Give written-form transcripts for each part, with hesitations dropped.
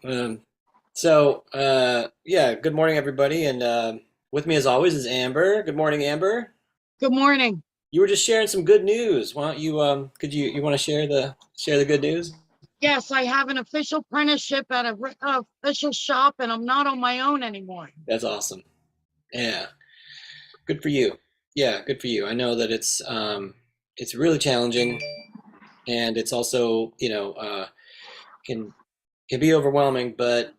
Um, yeah, good morning, everybody. And with me, as always, is Amber. Good morning, Amber. Good morning. You were just sharing some good news. Why don't you, could you want to share the good news? Yes, I have an official apprenticeship at a official shop, and I'm not on my own anymore. That's awesome. Yeah, good for you. Yeah, good for you. I know that it's really challenging, and it's also, can can be overwhelming. But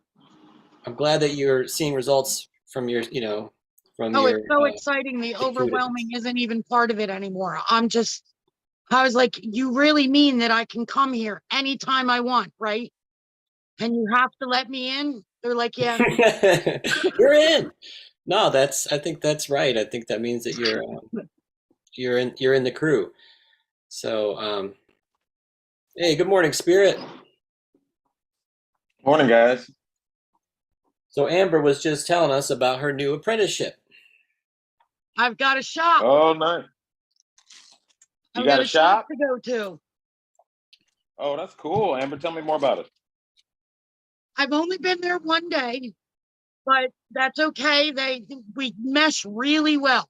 I'm glad that you're seeing results from from Oh, your it's so exciting. The overwhelming intuitiveness. isn't even part of it anymore. I was like, you really mean that I can come here anytime I want, right? And you have to let me in? They're like, yeah. You're in. No, I think that's right. I think that means that you're in the crew. So, hey, good morning, Spirit. Morning, guys. So Amber was just telling us about her new apprenticeship. I've got a shop. Oh, nice. You I've got got a a shop shop? to go to. Oh, that's cool. Amber, tell me more about it. I've only been there one day, but that's okay. We mesh really well.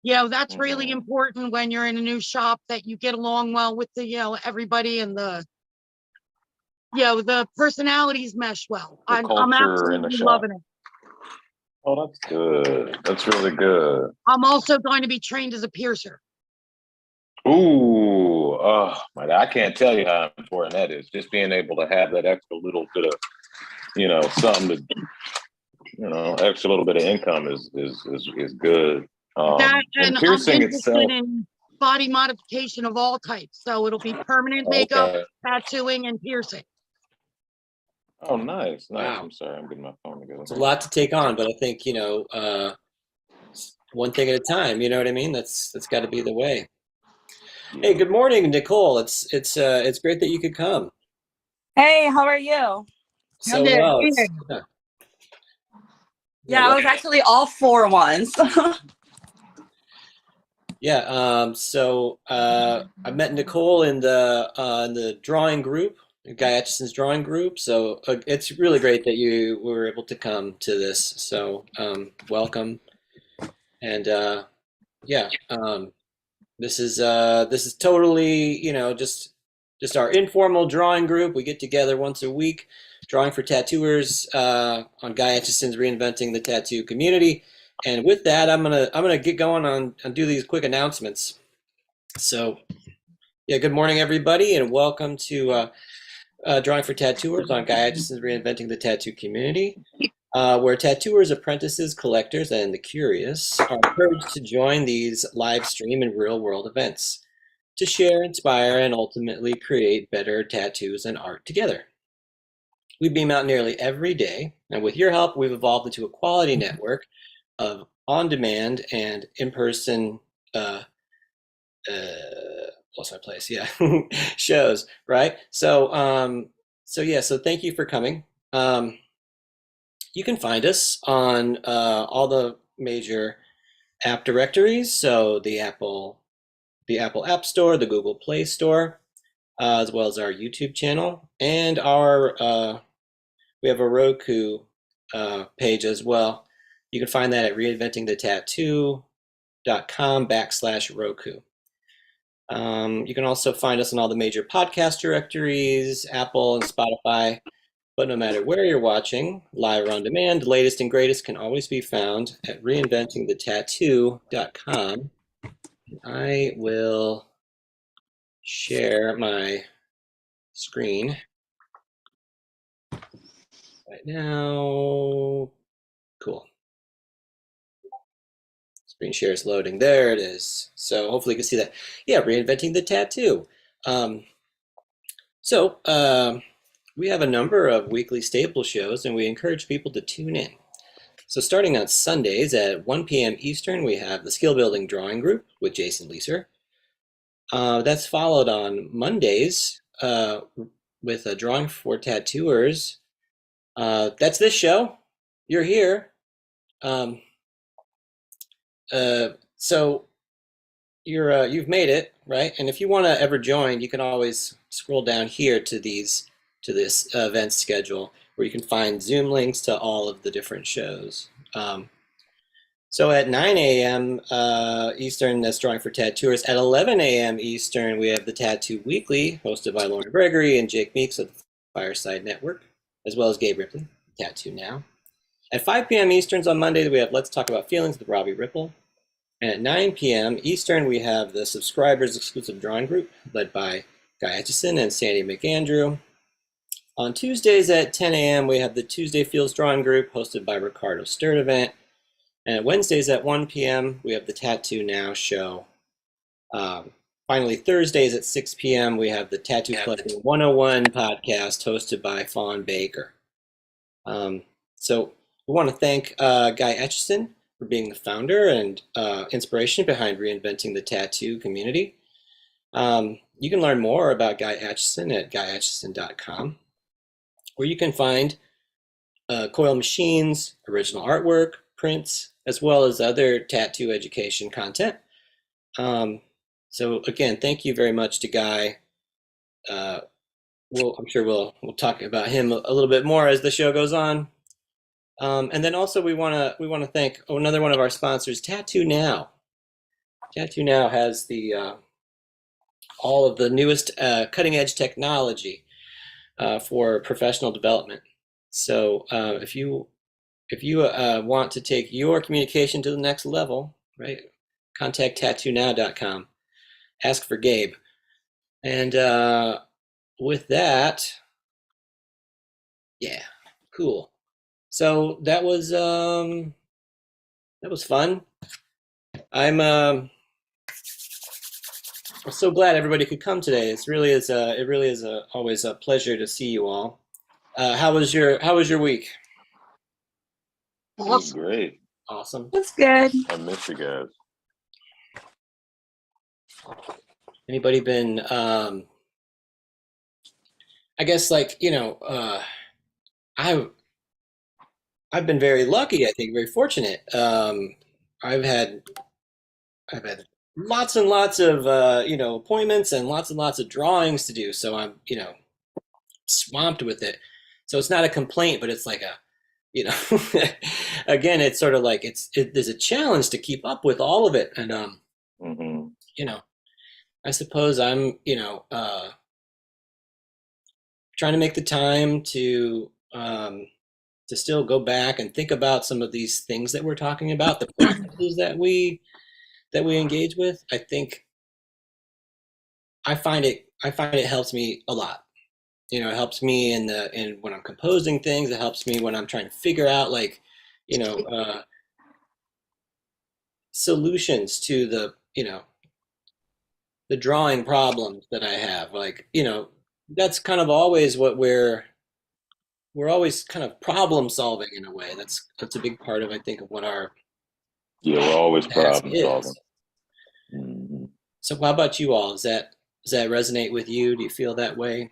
That's really Hmm. important when you're in a new shop that you get along well with everybody and the personalities mesh well. The I'm culture in the absolutely shop. loving it. Oh, that's good. That's really good. I'm also going to be trained as a piercer. Ooh, oh my God. I can't tell you how important that is. Just being able to have that extra little bit of, something to, extra little bit of income is good. That And and I'm piercing interested itself. in body modification of all types. So it'll be permanent makeup, Okay. tattooing, and piercing. Oh, nice, nice. Wow, I'm sorry, I'm getting my phone together it's a here. lot to take on, but I think one thing at a time. You know what I mean? That's got to be the way. Hey, Yeah. good morning, Nicole. It's great that you could come. Hey, how are you? And So well. It's yeah, Yeah, I was actually all for once. yeah. I met Nicole in the drawing group, Guy Atchison's drawing group. So it's really great that you were able to come to this. So welcome. And yeah, this is totally just our informal drawing group. We get together once a week, drawing for tattooers on Guy Atchison's Reinventing the Tattoo community. And with that, I'm gonna get going on do these quick announcements. So yeah, good morning everybody, and welcome to Drawing for Tattooers on Guy Atchison's Reinventing the Tattoo community, where tattooers, apprentices, collectors, and the curious are encouraged to join these live stream and real world events to share, inspire, and ultimately create better tattoos and art together. We beam out nearly every day, and with your help, we've evolved into a quality network of on demand and in person uh, lost my place. Yeah, shows. Right. So thank you for coming. You can find us on all the major app directories. So the Apple App Store, the Google Play Store, as well as our YouTube channel, and our we have a Roku page as well. You can find that at reinventingthetattoo.com/Roku. You can also find us on all the major podcast directories, Apple and Spotify. But no matter where you're watching, live or on demand, the latest and greatest can always be found at reinventingthetattoo.com. I will share my screen right now. Cool. Screen share is loading. There it is. So hopefully you can see that. Yeah, reinventing the tattoo. Um, so we have a number of weekly staple shows, and we encourage people to tune in. So starting on Sundays at 1 p.m. Eastern, we have the Skill Building Drawing Group with Jason Leeser. That's followed on Mondays with a Drawing for Tattooers. That's this show. You're here. Um, so you've made it, right? And if you want to ever join, you can always scroll down here to these to this event schedule where you can find Zoom links to all of the different shows. So at 9 a.m. Eastern, that's Drawing for Tattooers. At 11 a.m. Eastern, we have the Tattoo Weekly, hosted by Lauren Gregory and Jake Meeks of the Fireside Network, as well as Gabe Ripley, Tattoo Now. At 5 p.m. Eastern on Monday, we have Let's Talk About Feelings with Robbie Ripple. And at 9 p.m. Eastern, we have the subscribers exclusive drawing group led by Guy Etchison and Sandy McAndrew. On Tuesdays at 10 a.m., we have the Tuesday Feels Drawing Group hosted by Ricardo Sturdivant. And at Wednesdays at 1 p.m., we have the Tattoo Now show. Finally, Thursdays at 6 p.m., we have the Tattoo Collecting 101 podcast hosted by Fawn Baker. So we want to thank Guy Etchison for being the founder and inspiration behind reinventing the tattoo community. You can learn more about Guy Etchison at guyetchison.com, where you can find coil machines, original artwork, prints, as well as other tattoo education content. So again, thank you very much to Guy. I'm sure we'll talk about him a little bit more as the show goes on. And then also we want to thank another one of our sponsors, Tattoo Now. Tattoo Now has the all of the newest cutting edge technology for professional development. So if you want to take your communication to the next level, right? Contact tattoonow.com. Ask for Gabe. And with that, yeah, cool. So that was fun. I'm so glad everybody could come today. It really is always a pleasure to see you all. How was your week? It was great. Awesome. That's good. I miss you guys. Anybody been I guess I've been very lucky, I think, very fortunate. I've had lots and lots of appointments and lots of drawings to do, so I'm swamped with it. So it's not a complaint, but it's like a again, it's sort of like there's a challenge to keep up with all of it, and I suppose I'm trying to make the time to still go back and think about some of these things that we're talking about, the practices that we engage with. I think I find it helps me a lot. It helps me in when I'm composing things. It helps me when I'm trying to figure out solutions to the drawing problems that I have. That's kind of always what we're always kind of problem solving in a way. That's a big part of, I think, of what our we're always task problem is. solving. Mm-hmm. So how about you all? Does that resonate with you? Do you feel that way?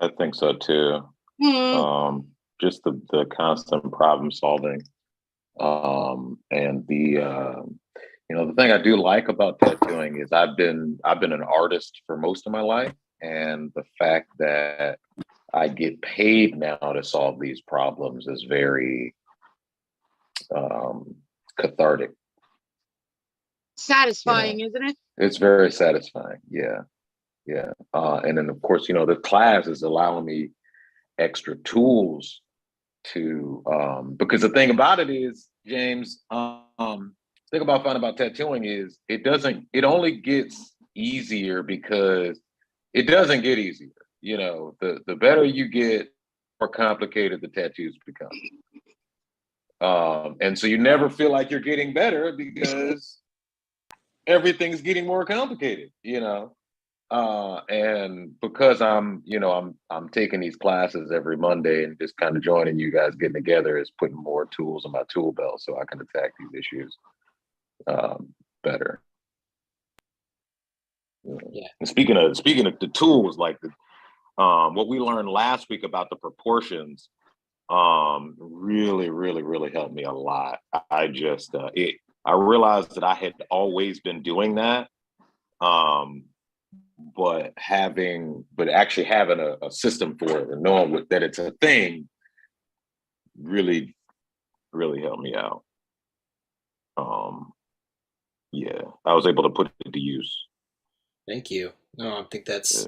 I think so too. Mm-hmm. Just the constant problem solving, and the thing I do like about tattooing is I've been an artist for most of my life, and the fact that I get paid now to solve these problems is very cathartic. Satisfying, isn't it? It's very satisfying. Yeah. And then of course, the class is allowing me extra tools to because the thing about it is, James, the thing about fun about tattooing is it only gets easier because it doesn't get easier. The better you get, the more complicated the tattoos become. And so you never feel like you're getting better because everything's getting more complicated, and because I'm taking these classes every Monday and just kind of joining you guys, getting together, is putting more tools in my tool belt so I can attack these issues better. Yeah. And speaking of the tools, like what we learned last week about the proportions, really, really, really helped me a lot. I just I realized that I had always been doing that, but actually having a system for it and knowing that it's a thing really, really helped me out. Yeah, I was able to put it to use. Thank you. No, I think that's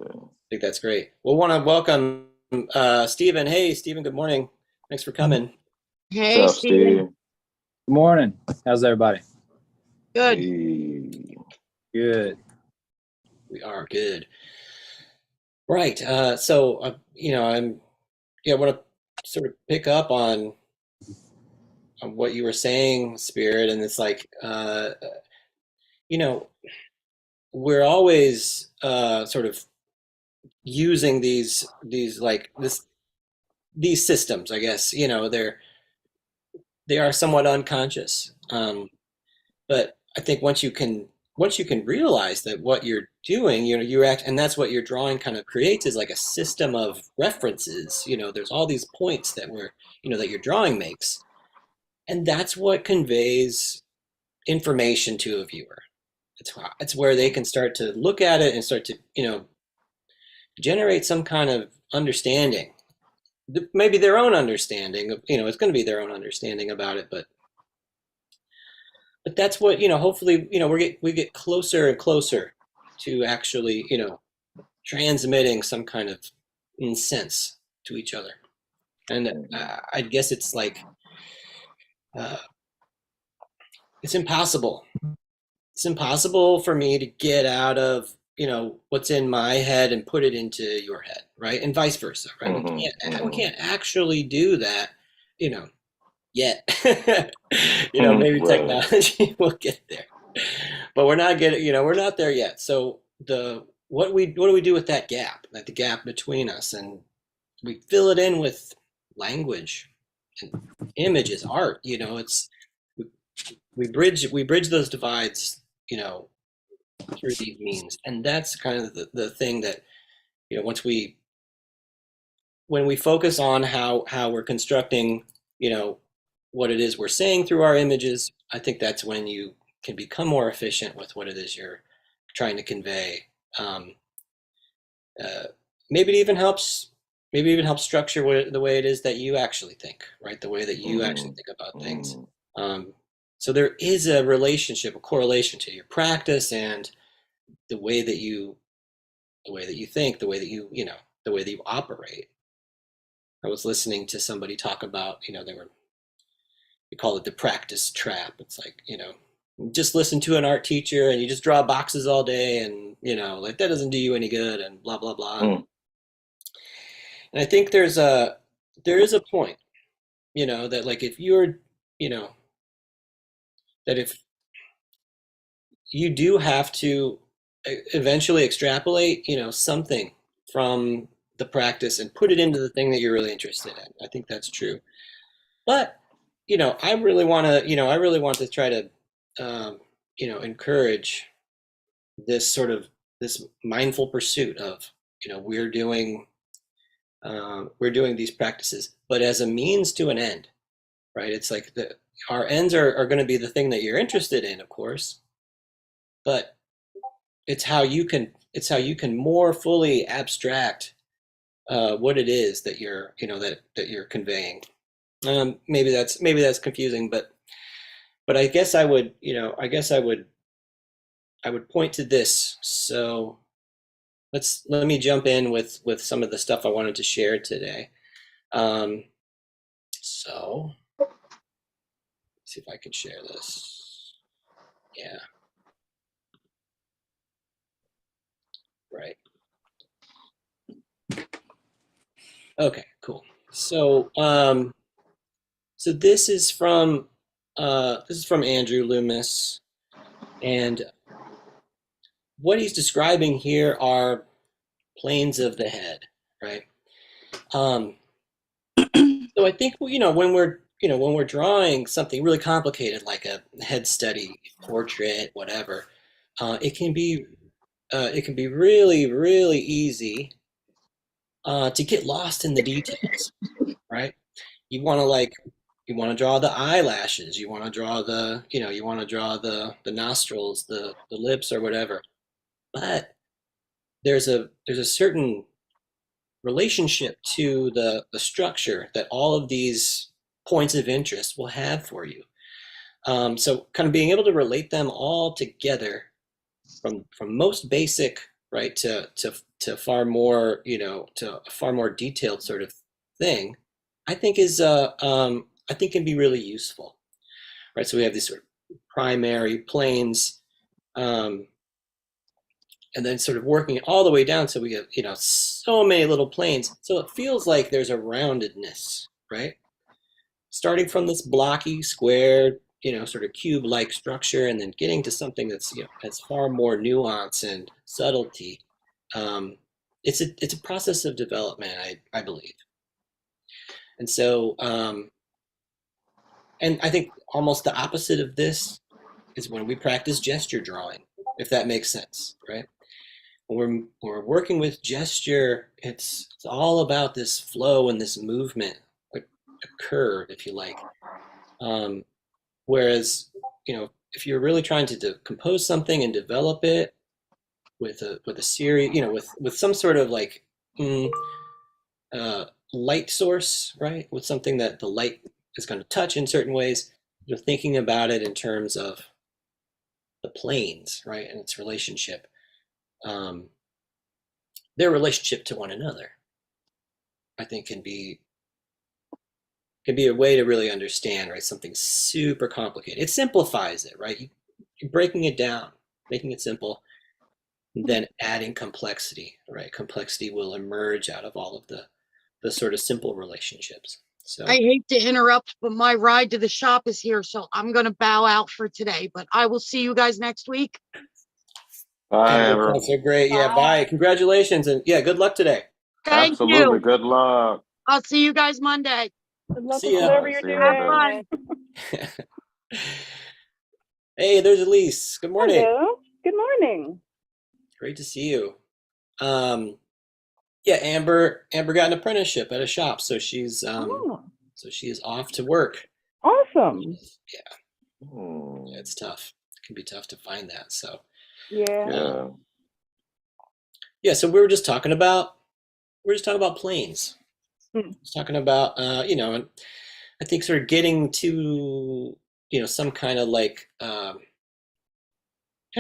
great. We'll want to welcome Stephen. Hey, Stephen, good morning. Thanks for coming. What's Hey, up, Steven. Steve? Good morning. How's everybody? Good. Hey. Good. We are good. Right. I want to sort of pick up on what you were saying, Spirit, and it's like, you know, we're always sort of using these systems, I guess. They are somewhat unconscious. But I think once you can realize that what you're doing, you act, and that's what your drawing kind of creates is like a system of references. There's all these points that your drawing makes, and that's what conveys information to a viewer. It's where they can start to look at it and start to generate some kind of understanding, maybe their own understanding of, it's going to be their own understanding about it, but that's what, hopefully, we get closer and closer to actually, transmitting some kind of sense to each other. And I guess it's like, uh, it's impossible. It's impossible for me to get out of, what's in my head and put it into your head, right? And vice versa, right? We can't actually do that, you know, yet. Maybe Right. technology will get there, but we're not there yet. So what do we do with that gap, like the gap between us? And we fill it in with language and images, art. We bridge those divides, through these means, and that's kind of the thing that, once when we focus on how we're constructing, what it is we're saying through our images, I think that's when you can become more efficient with what it is you're trying to convey. Um, uh, maybe it even helps structure the way it is that you actually think, right? The way that you actually think about things. Um, so there is a relationship, a correlation to your practice and the way that you think, the way that the way that you operate. I was listening to somebody talk about, we call it the practice trap. It's like, just listen to an art teacher and you just draw boxes all day, and, like, that doesn't do you any good, and blah, blah, blah. And I think there is a point, that, like, if you're, that if you do have to eventually extrapolate, something from the practice and put it into the thing that you're really interested in. I think that's true. But, I really want to try to, encourage this mindful pursuit of, we're doing these practices, but as a means to an end, right? It's like our ends are going to be the thing that you're interested in, of course, but it's how you can more fully abstract what it is that you're conveying. Maybe that's confusing, but I guess I would point to this. So let me jump in with some of the stuff I wanted to share today. So let's see if I can share this. Yeah. Right. Okay, cool. So this is from Andrew Loomis, and what he's describing here are planes of the head, right? So I think, when we're drawing something really complicated like a head study, portrait, whatever, it can be really, really easy to get lost in the details, right? You want to like you want to draw the eyelashes, you want to draw the nostrils, the lips, or whatever. But there's a certain relationship to the structure that all of these points of interest will have for you. So kind of being able to relate them all together from most basic, right, to far more, to a far more detailed sort of thing, I think I think can be really useful, right? So we have these sort of primary planes, um, and then sort of working all the way down, so we have, so many little planes, so it feels like there's a roundedness, right? Starting from this blocky, square, sort of cube-like structure, and then getting to something that's, has far more nuance and subtlety. It's a process of development, I believe. And so, and I think almost the opposite of this is when we practice gesture drawing, if that makes sense, right? When we're working with gesture, it's all about this flow and this movement, a curve, if you like. Whereas, if you're really trying to compose something and develop it with a series, with some sort of like light source, right? With something that the light is going to touch in certain ways, you're thinking about it in terms of the planes, right, and its relationship, um, their relationship to one another. I think can be a way to really understand, right, something super complicated. It simplifies it, right? You're breaking it down, making it simple, and then adding complexity, right? Complexity will emerge out of all of the sort of simple relationships. So I hate to interrupt, but my ride to the shop is here, so I'm going to bow out for today. But I will see you guys next week. Bye, that Amber. sounds so great. Yeah, Bye. bye. Congratulations, and yeah, good luck today. Thank Absolutely. you. Good luck. I'll see you guys Monday. Good luck See with ya. whatever you're See you Have Monday. fun. Hey, there's Elise. Good morning. Hello. Good morning. Great to see you. Um, yeah, Amber got an apprenticeship at a shop, so Oh, she is off to work. awesome. Yeah, it's tough. It can be tough to find that. So Yeah. Yeah. yeah, so we're just talking about planes. Hmm. Just talking about and I think sort of getting to some kind of like trying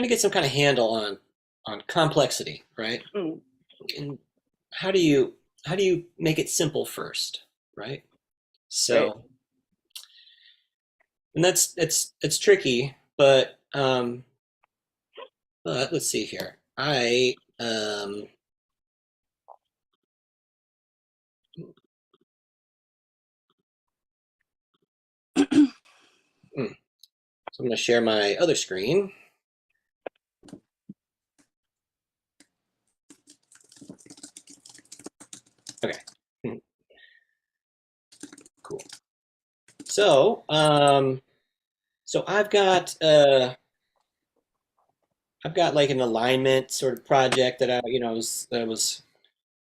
to get some kind of handle on complexity, right? Mm. And how do you make it simple first, right? So Right. and it's tricky, but let's see here. So I'm going to share my other screen. Okay. Cool. So, so I've got like an alignment sort of project that I was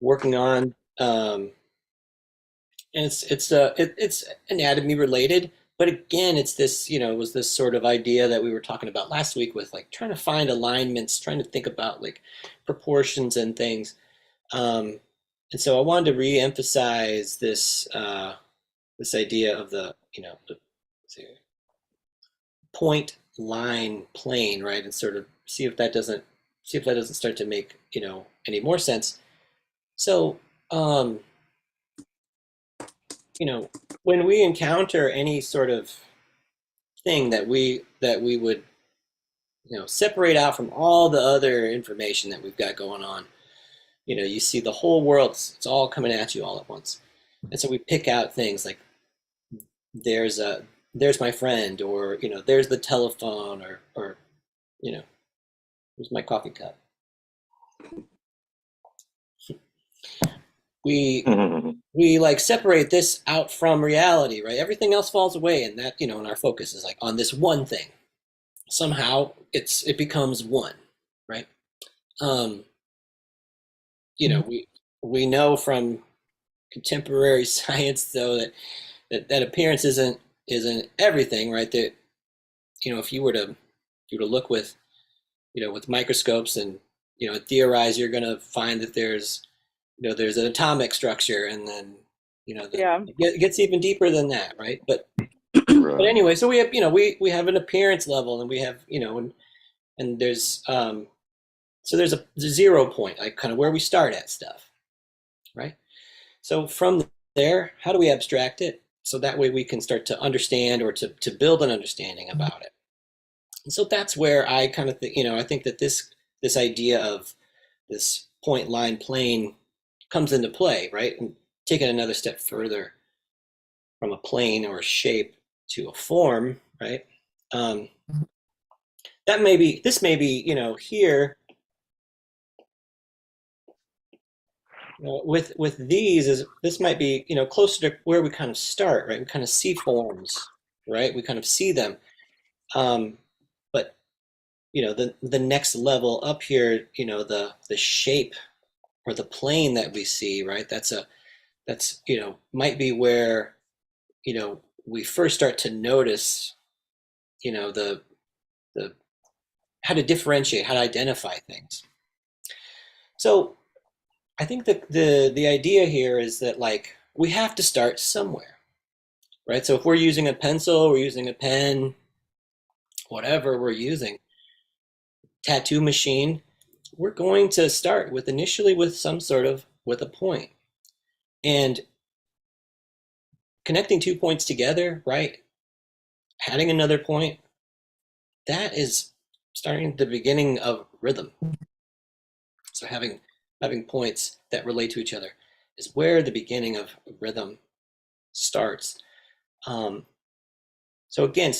working on, and it's anatomy related, but again, it's this it was this sort of idea that we were talking about last week with like trying to find alignments, trying to think about like proportions and things, and so I wanted to re-emphasize this idea of let's see, point line plane, right, and sort of see if that doesn't start to make any more sense. So um, when we encounter any sort of thing that we would separate out from all the other information that we've got going on, you see the whole world, it's all coming at you all at once, and so we pick out things like there's my friend, or there's the telephone, or here's my coffee cup. We like separate this out from reality, right? Everything else falls away, and that and our focus is like on this one thing. Somehow it becomes one, right? um we know from contemporary science, though, that appearance isn't everything, right? That if you were to look with with microscopes and theorize you're going to find that there's an atomic structure, and then Yeah. it gets even deeper than that, right? But Right. anyway, so we have we have an appearance level, and we have and there's so there's a 0 point, like kind of where we start at stuff, right? So from there, how do we abstract it so that way we can start to understand, or to build an understanding about it? And so that's where I kind of think, I think that this idea of this point, line, plane comes into play, right? And taking another step further from a plane or a shape to a form, right? This may be, here, with these, is this might be, closer to where we kind of start, right? We kind of see forms, right? We kind of see them. But the next level up here, the shape or the plane that we see, right? That's might be where, we first start to notice, the how to differentiate, how to identify things. So I think that the idea here is that, like, we have to start somewhere, right? So if we're using a pencil, we're using a pen, whatever we're using, tattoo machine, we're going to start with initially with with a point. And connecting 2 points together, right? Adding another point, that is starting the beginning of rhythm. So having points that relate to each other is where the beginning of rhythm starts. So again,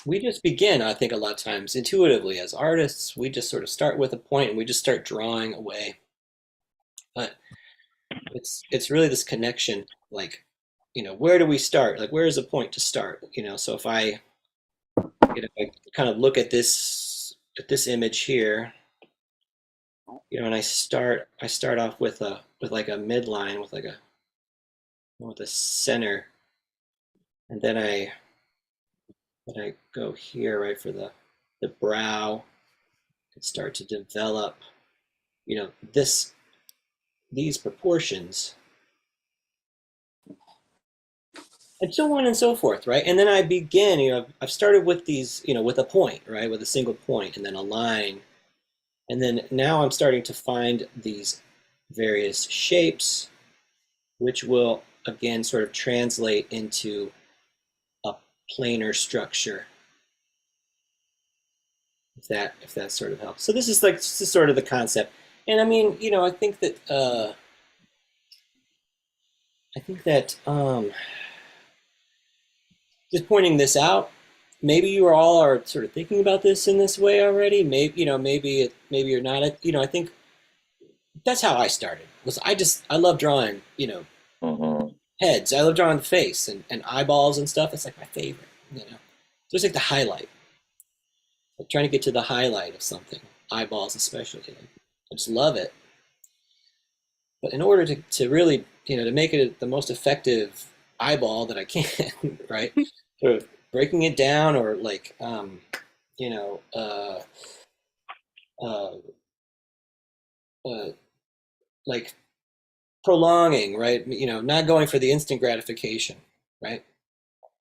we just begin, I think, a lot of times intuitively as artists. We just sort of start with a point and we just start drawing away. But it's really this connection, like, where do we start? Like, where is a point to start? So if I kind of look at this image here, and I start off with like a midline, with a center, and then I go here, right, for the brow, and start to develop, these proportions, and so on and so forth, right? And then I begin, I've started with these, with a point, right, with a single point, and then a line, and then now I'm starting to find these various shapes, which will again sort of translate into a planar structure. If that sort of helps. So this is sort of the concept. And I mean, I think that just pointing this out, maybe you all are sort of thinking about this in this way already. Maybe maybe you're not. I think that's how I started. I love drawing. Uh-huh. Heads. I love drawing the face and eyeballs and stuff. It's like my favorite. So it's like the highlight. Like trying to get to the highlight of something, eyeballs especially. I just love it. But in order to really, to make it the most effective eyeball that I can, right? Sort of breaking it down, or like, you know, uh, uh, uh, like prolonging, right? Not going for the instant gratification, right?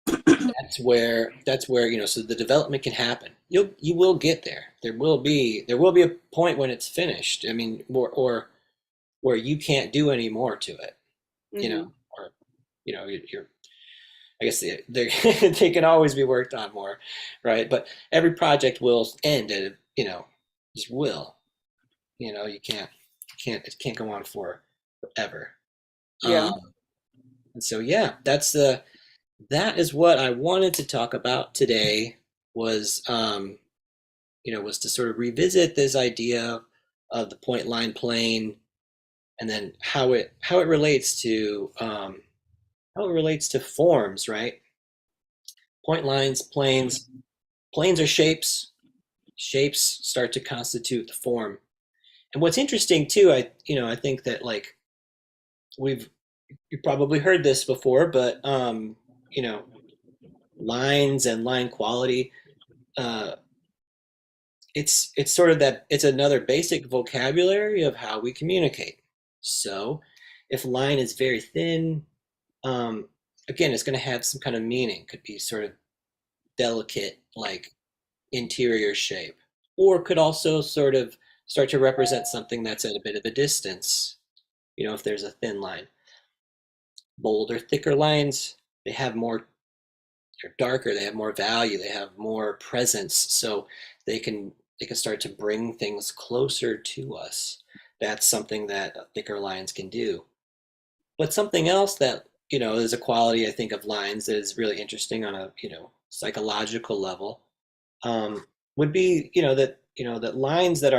That's where so the development can happen. You will get there. There will be a point when it's finished. I mean, or where you can't do any more to it, or you're. I guess they can always be worked on more, right? But every project will end at just will. It can't go on forever. Yeah. And so yeah, that is what I wanted to talk about today. Was to sort of revisit this idea of the point, line, plane, and then how it relates to forms, right? Point, lines, planes. Planes are shapes. Shapes start to constitute the form. And what's interesting too, I think that, like, you've probably heard this before, but lines and line quality, uh, it's sort of that, it's another basic vocabulary of how we communicate. So if line is very thin, again, it's going to have some kind of meaning. Could be sort of delicate, like interior shape, or could also sort of start to represent something that's at a bit of a distance, if there's a thin line. Bolder, thicker lines, they have more, they're darker, they have more value, they have more presence, so they can start to bring things closer to us. That's something that thicker lines can do. But something else that, is a quality, I think, of lines that is really interesting on a, psychological level, would be, that lines that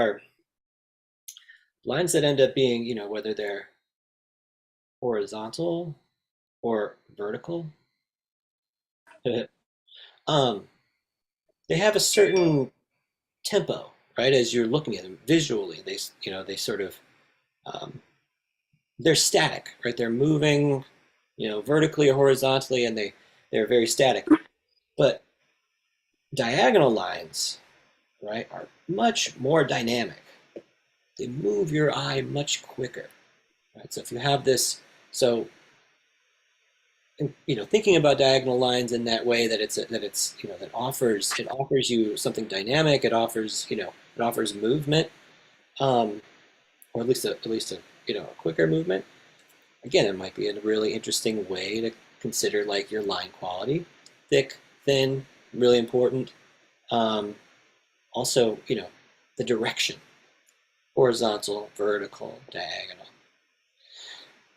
end up being, whether they're horizontal or vertical, um, they have a certain tempo, right? As you're looking at them visually, they sort of, um, they're static, right? They're moving, vertically or horizontally, and they're very static. But diagonal lines, right, are much more dynamic. They move your eye much quicker, right? So if you have this, so thinking about diagonal lines in that way, that that offers you something dynamic. It offers movement, or at least a a quicker movement. Again, it might be a really interesting way to consider like your line quality, thick, thin, really important. Um, Also, the direction, horizontal, vertical, diagonal.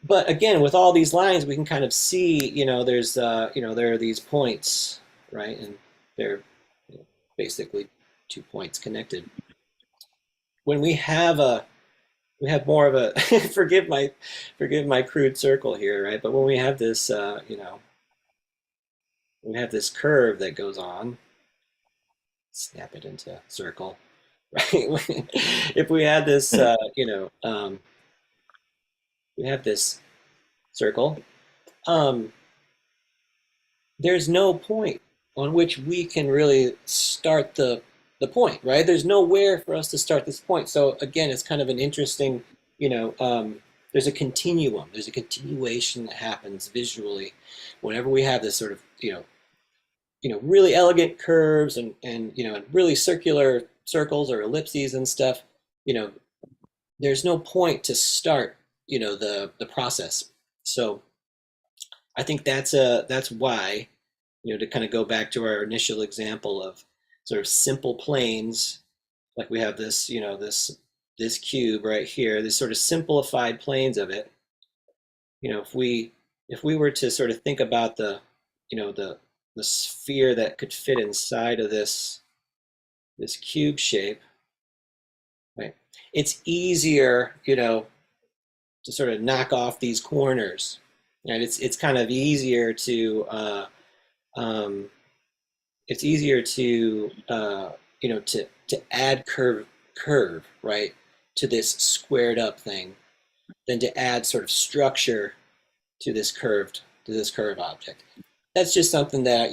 But again, with all these lines, we can kind of see, there's, there are these points, right? And they're basically 2 points connected. When we have more of a, forgive my crude circle here, right? But when we have this, we have this curve that goes on, snap it into circle, right? If we had this, we have this circle, um, there's no point on which we can really start the point, right? There's nowhere for us to start this point. So again, it's kind of an interesting, there's a continuum. There's a continuation that happens visually whenever we have this sort of, really elegant curves and really circular circles or ellipses and stuff. You know, there's no point to start, the process. So I think that's why, to kind of go back to our initial example of sort of simple planes, like we have this, this cube right here, this sort of simplified planes of it. If we were to sort of think about the sphere that could fit inside of this cube shape, right? It's easier, to sort of knock off these corners, right? It's kind of easier to um, it's easier to to add curve, right, to this squared up thing than to add sort of structure to this curved object. That's just something that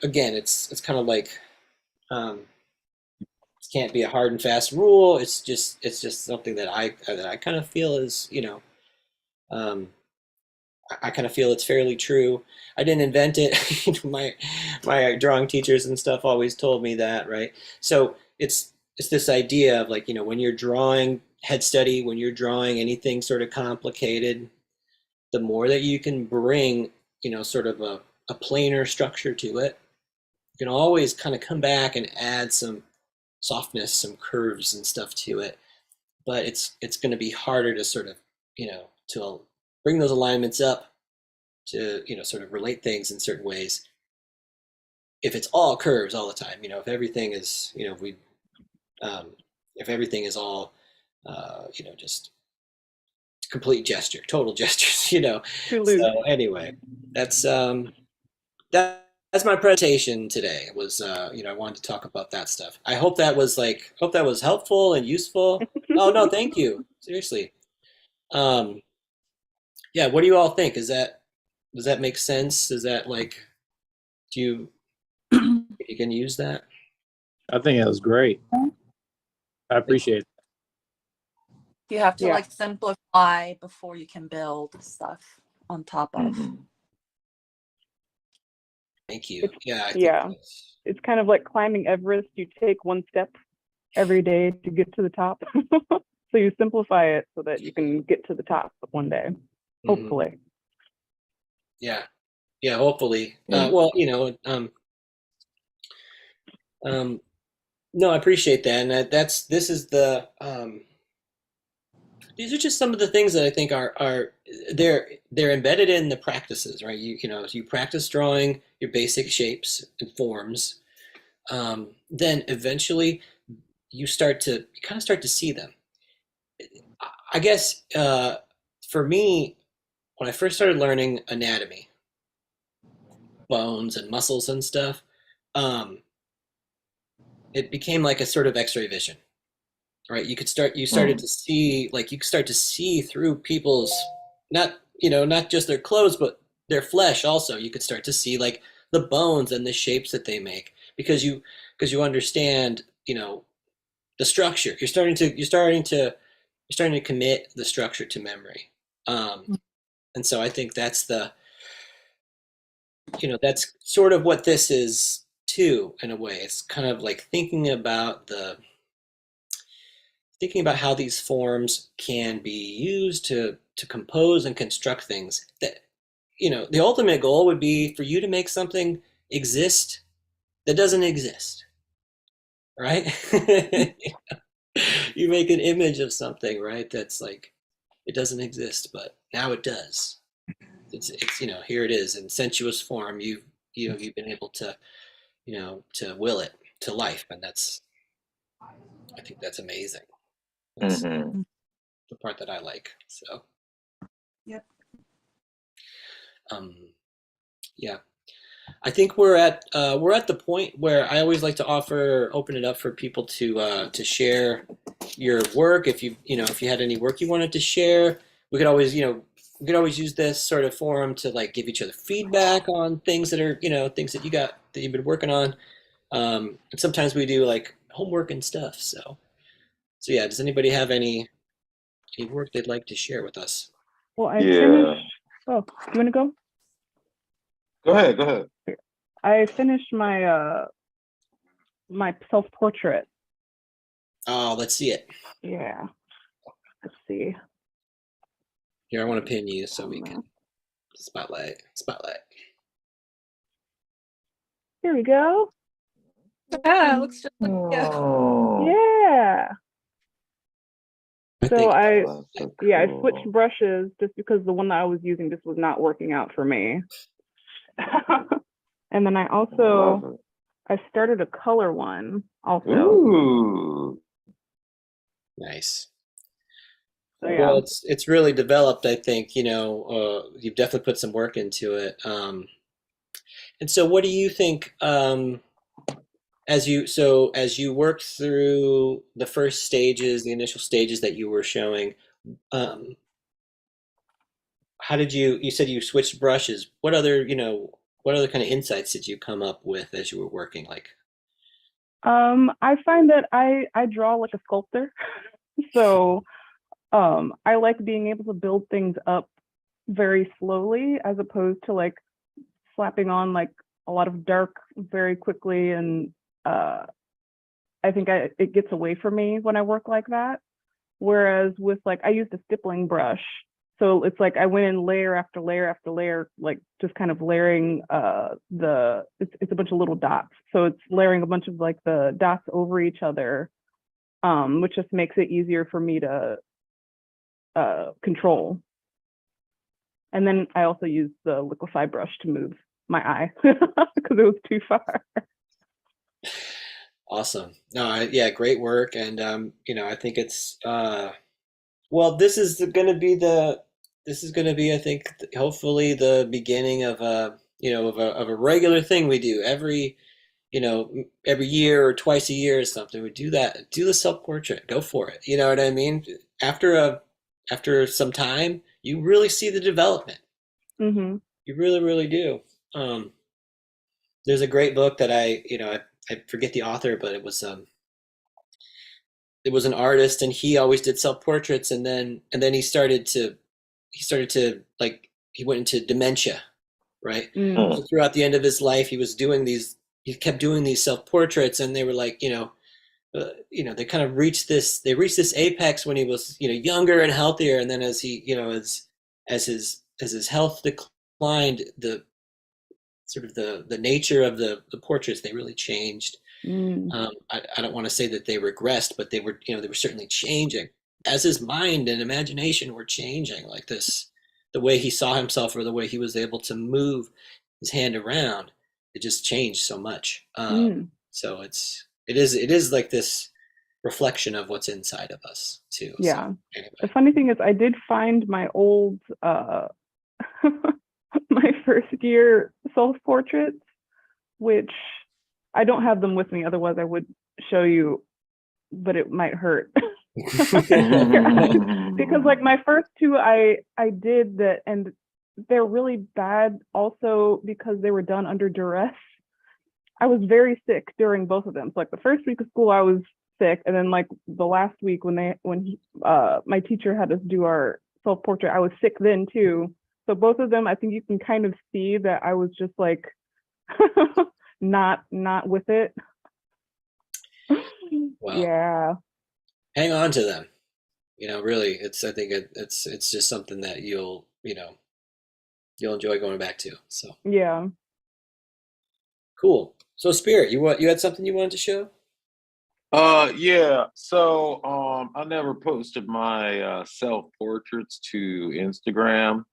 again, it's kind of like, um, it can't be a hard and fast rule. It's just something that I kind of feel is, um, I kind of feel it's fairly true. I didn't invent it. My drawing teachers and stuff always told me that, right? So it's this idea of like, when you're drawing head study, when you're drawing anything sort of complicated, the more that you can bring, sort of a planar structure to it, you can always kind of come back and add some softness, some curves and stuff to it. But it's going to be harder to sort of, to bring those alignments up to, sort of relate things in certain ways. If it's all curves all the time, if everything is, if everything is all, just complete gesture, total gestures, So anyway, that's that's my presentation today. Was I wanted to talk about that stuff. I hope that was helpful and useful. Oh no, thank you. Seriously. Um, yeah, what do you all think? Does that make sense? Is that like, do you can use that? I think that was great. I appreciate it. You have to Yeah. like simplify before you can build stuff on top of. Mhm. Thank you. Yeah, I think Yeah. It's kind of like climbing Everest. You take one step every day to get to the top. So you simplify it so that you can get to the top one day, hopefully. Yeah. Yeah, hopefully. Mm. Well, no, I appreciate that. And this is these are just some of the things that I think are they're embedded in the practices, right? You practice drawing your basic shapes and forms. Then eventually you kind of start to see them. I guess for me, when I first started learning anatomy, bones and muscles and stuff, um, it became like a sort of X-ray vision, right? You started to see, like, you could start to see through people's, not just their clothes, but their flesh also. You could start to see like the bones and the shapes that they make because you understand, the structure. You're starting to commit the structure to memory. And so I think that's sort of what this is too, in a way. It's kind of like thinking about how these forms can be used to compose and construct things that, the ultimate goal would be for you to make something exist that doesn't exist, right? You make an image of something, right? That's like, it doesn't exist, but now it does. It's here it is in sensuous form. You've been able to will it to life, and I think that's amazing. That's Mhm. the part that I like. So, Yep. um, yeah, I think we're at the point where I always like to open it up for people to share your work. If you had any work you wanted to share, we could always use this sort of forum to like give each other feedback on things things that you've been working on. And sometimes we do like homework and stuff. So yeah, does anybody have any work they'd like to share with us? Well, I Yeah. finished. Oh, you want to go? Go ahead. Go ahead. I finished my self-portrait. Oh, let's see it. Yeah. Let's see. Here, I want to pin you so we can spotlight. Here we go. Yeah, it looks just like you. Oh. Yeah. I So think I That's so I cool. switched brushes just because the one that I was using just was not working out for me. And then I also Love I started a color one it. also. Ooh. nice. So yeah. Well, it's really developed. I think you've definitely put some work into it. And so, what do you think? As you worked through the first stages, the initial stages that you were showing, um, how did you said you switched brushes? What other kind of insights did you come up with as you were working? Like, I find that I draw like a sculptor. So I like being able to build things up very slowly as opposed to like slapping on like a lot of dark very quickly, and I think it gets away from me when I work like that. Whereas with like I used a stippling brush, so it's like I went in layer after layer after layer, like just kind of layering it's a bunch of little dots. So it's layering a bunch of like the dots over each other, which just makes it easier for me to control. And then I also used the liquify brush to move my eye because it was too far. awesome. No, yeah, great work, and I think it's well, this is going to be, I think, hopefully the beginning of a regular thing we do every year or twice a year or something. We do that. Do the self portrait. Go for it. You know what I mean? After some time, you really see the development. Mm-hmm. You really, really do. Um, there's a great book that I forget the author, but it was it was an artist, and he always did self-portraits, and then he started to like, he went into dementia, right? Mm. So throughout the end of his life, he kept doing these self-portraits, and they were like, they kind of they reached this apex when he was, younger and healthier, and then as he, as his health declined, the sort of the nature of the portraits, they really changed. Mm. I don't want to say that they regressed, but they were certainly changing as his mind and imagination were changing, like this, the way he saw himself or the way he was able to move his hand around, it just changed so much. Mm. So it is like this reflection of what's inside of us too. Yeah. So anyway. The funny thing is, I did find my old, my first year self-portraits, which I don't have them with me. Otherwise, I would show you, but it might hurt. Because like my first two, I did that, and they're really bad also because they were done under duress. I was very sick during both of them. So like the first week of school, I was sick, and then like the last week when my teacher had us do our self-portrait, I was sick then too. So both of them, I think you can kind of see that I was just like not with it. Well, yeah. hang on to them. Really, I think it's just something that you'll enjoy going back to. So Yeah. cool. So Spirit, you had something you wanted to show? Yeah. So I never posted my self portraits to Instagram.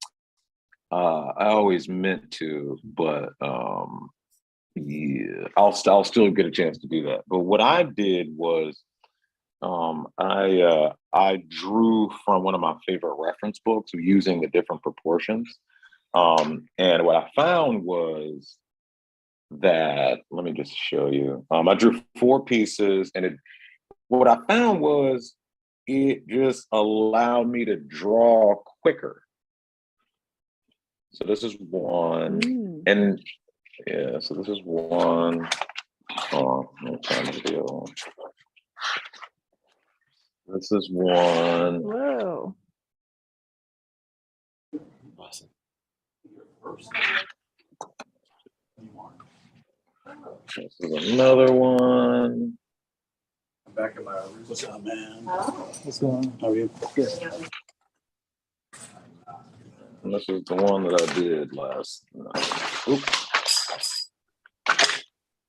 I always meant to, but yeah, I'll still get a chance to do that. But what I did was I drew from one of my favorite reference books using the different proportions. And what I found was that, let me just show you. I drew 4 pieces, and what I found was it just allowed me to draw quicker. So this is one, and yeah, so this is one. Oh, let me find the video. This is one. Whoa. Awesome. This is another one. I'm back in my what's up, man? What's going on? How are you? Good. And this is the one that I did last night. Oops.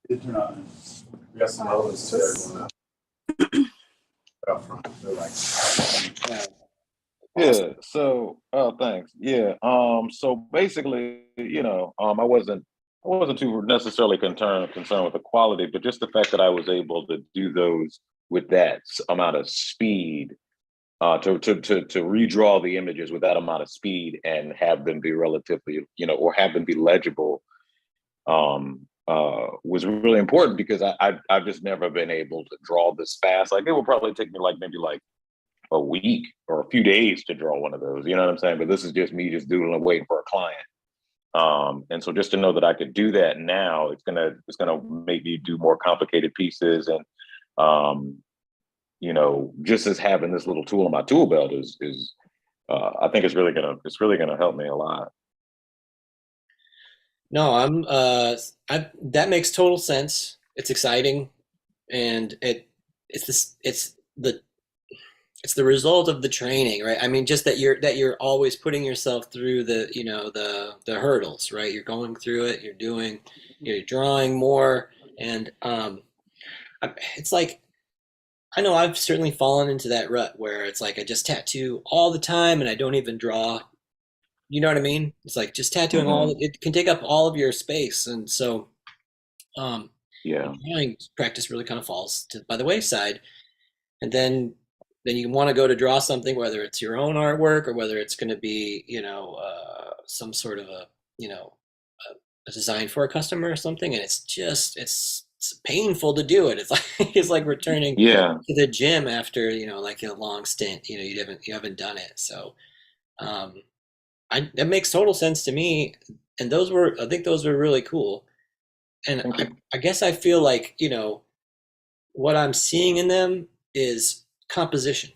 It turned out. We got some others there out front. They're like, Yeah. So, oh, thanks. Yeah. So basically, I wasn't too necessarily concerned with the quality, but just the fact that I was able to do those with that amount of speed, to redraw the images with that amount of speed and have them be relatively, or have them be legible, was really important, because I've just never been able to draw this fast. Like, it will probably take me maybe a week or a few days to draw one of those. You know what I'm saying? But this is just me just doodling, waiting for a client. And so just to know that I could do that now, it's gonna make me do more complicated pieces, and just as having this little tool in my tool belt is I think it's really gonna help me a lot. No, that makes total sense. It's exciting, and it's the result of the training, right? I mean, just that you're always putting yourself through the hurdles, right? You're going through it, you're drawing more, and it's like, I know I've certainly fallen into that rut where it's like I just tattoo all the time and I don't even draw. You know what I mean? It's like just tattooing it can take up all of your space, and so Yeah. drawing practice really kind of falls by the wayside, and then you want to go to draw something, whether it's your own artwork or whether it's going to be, some sort of a design for a customer or something, and it's painful to do it. It's like it's like returning Yeah. to the gym after like a long stint. You haven't done it, so that makes total sense to me. And I think those were really cool. And I guess I feel like what I'm seeing in them is composition,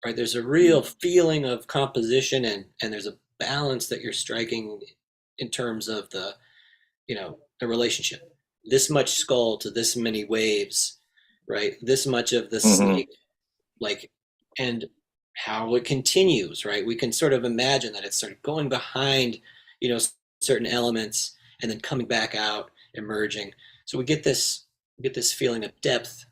right? There's a real feeling of composition, and there's a balance that you're striking in terms of the, the relationship. This much skull to this many waves, right? This much of the Mm-hmm. snake, like, and how it continues, right? We can sort of imagine that it's sort of going behind, certain elements and then coming back out, emerging. So we get this feeling of depth,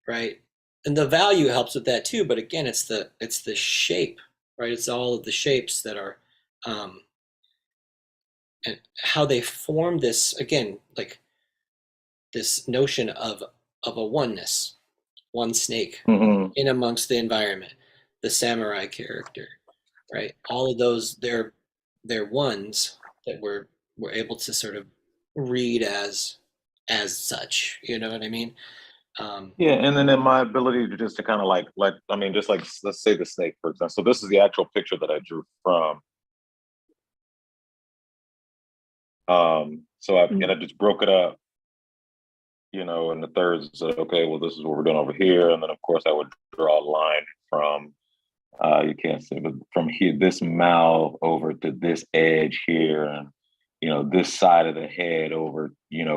right? And the value helps with that too. But again, it's the shape, right? It's all of the shapes that are, and how they form this, again, like this notion of a oneness, one snake Mm-hmm. in amongst the environment, the samurai character, right? All of those, they're ones that we're able to sort of read as such. You know what I mean? Yeah, and then in my ability to just to kind of I mean, just like let's say the snake, for example. So this is the actual picture that I drew from. So I just broke it up, in the thirds. So okay, well, this is what we're doing over here, and then of course I would draw a line from you can't see, but from here, this mouth over to this edge here, and this side of the head over,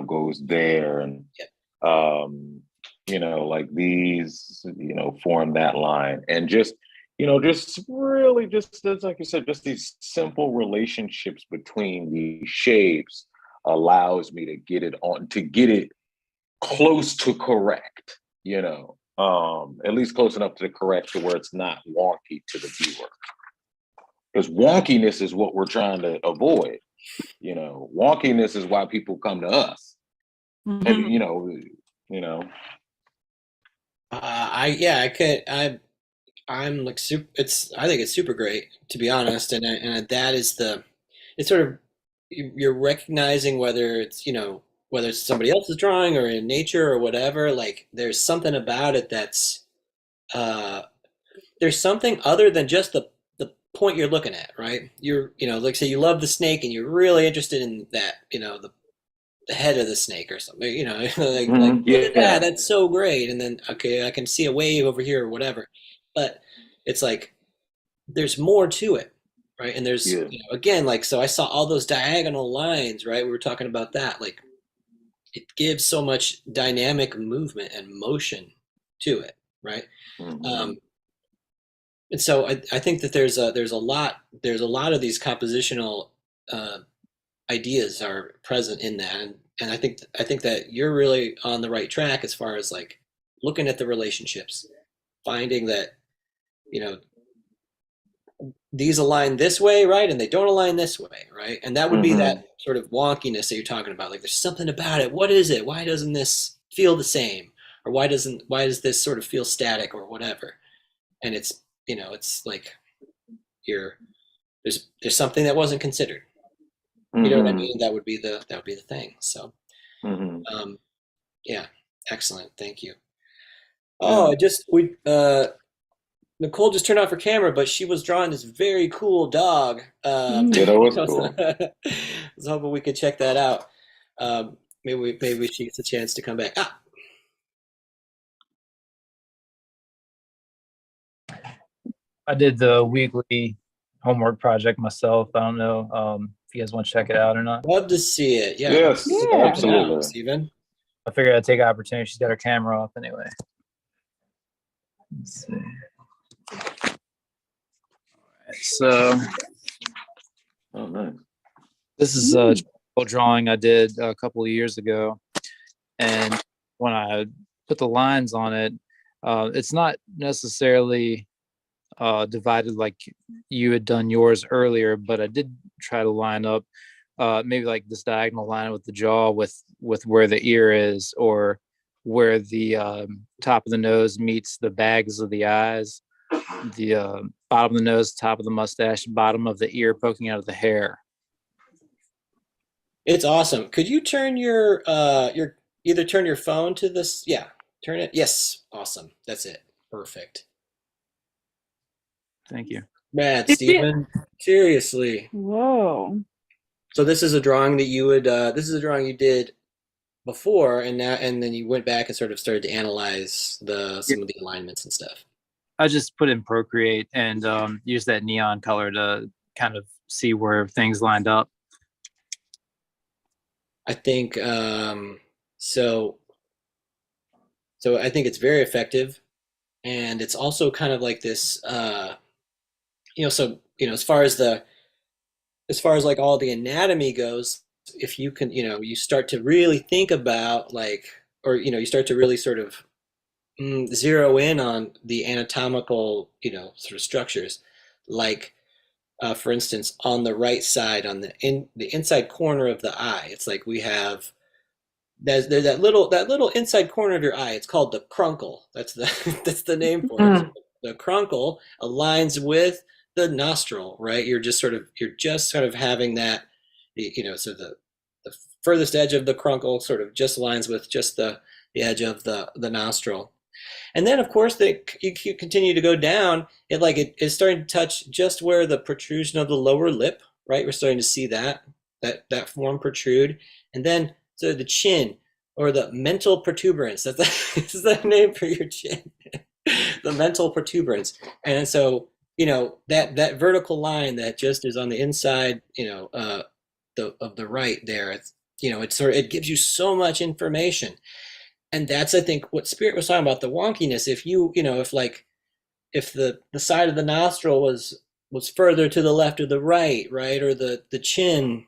goes there, and like these, form that line, and just really just as like you said, just these simple relationships between these shapes allows me to get it close to correct, at least close enough to the correct to where it's not wonky to the viewer. Because wonkiness is what we're trying to avoid. Wonkiness is why people come to us. Mhm. And I'm like super. I think it's super great, to be honest, and that is it's sort of, you're recognizing whether it's whether it's somebody else's drawing or in nature or whatever. Like there's something about it that's there's something other than just the point you're looking at, right? You're like say you love the snake and you're really interested in that, the head of the snake or something, like look at that, that's so great. And then okay, I can see a wave over here or whatever, but it's like there's more to it, right? And there's again, like, so I saw all those diagonal lines, right? We were talking about that, like it gives so much dynamic movement and motion to it, right? And so I think that there's a lot of these compositional ideas are present in that, and I think that you're really on the right track as far as like looking at the relationships, finding that these align this way, right, and they don't align this way, right, and that would be that sort of wonkiness that you're talking about. Like there's something about it. What is it? Why doesn't this feel the same, or why does this sort of feel static or whatever? And it's it's like there's something that wasn't considered. You know what I mean? That would be the thing. So, yeah, excellent. Thank you. Oh, Nicole just turned off her camera, but she was drawing this very cool dog. Yeah, that was cool. I was hoping we could check that out. Maybe she gets a chance to come back. I did the weekly homework project myself. I don't know if you guys want to check it out or not. Love to see it. Yeah. Yes, absolutely. Steven. I figured I'd take an opportunity. She's got her camera off anyway. Let's see. All right, so Oh, nice. this is a drawing I did a couple of years ago, and when I put the lines on it, it's not necessarily divided like you had done yours earlier, but I did try to line up maybe like this diagonal line with the jaw with where the ear is, or where the top of the nose meets the bags of the eyes, the bottom of the nose, top of the mustache, bottom of the ear poking out of the hair. It's awesome. Could you turn your either turn your phone to this? Yeah, turn it. Yes, awesome. That's it. Perfect. Thank you. Man, Steven, seriously. Whoa. So this is a drawing that you would this is a drawing you did before, and then you went back and sort of started to analyze some of the alignments and stuff. I just put in Procreate and use that neon color to kind of see where things lined up. I think so. So I think it's very effective, and it's also kind of like this. So as far as like all the anatomy goes, if you can, you start to really think about like, or you start to really sort of zero in on the anatomical, sort of structures, like for instance, on the right side, on the inside corner of the eye, it's like we have there's that little inside corner of your eye. It's called the cruncle. That's the that's the name for it. Mm. The cruncle aligns with the nostril, right? You're just sort of having that, so the furthest edge of the cruncle sort of just aligns with just the edge of the nostril. And then, of course, you continue to go down. It's starting to touch just where the protrusion of the lower lip, right? We're starting to see that form protrude, and then so the chin or the mental protuberance. That's the name for your chin, the mental protuberance. And so that vertical line that just is on the inside, of the right there. It gives you so much information, and that's I think what Spirit was talking about, the wonkiness. If the side of the nostril was further to the left or the right, or the chin,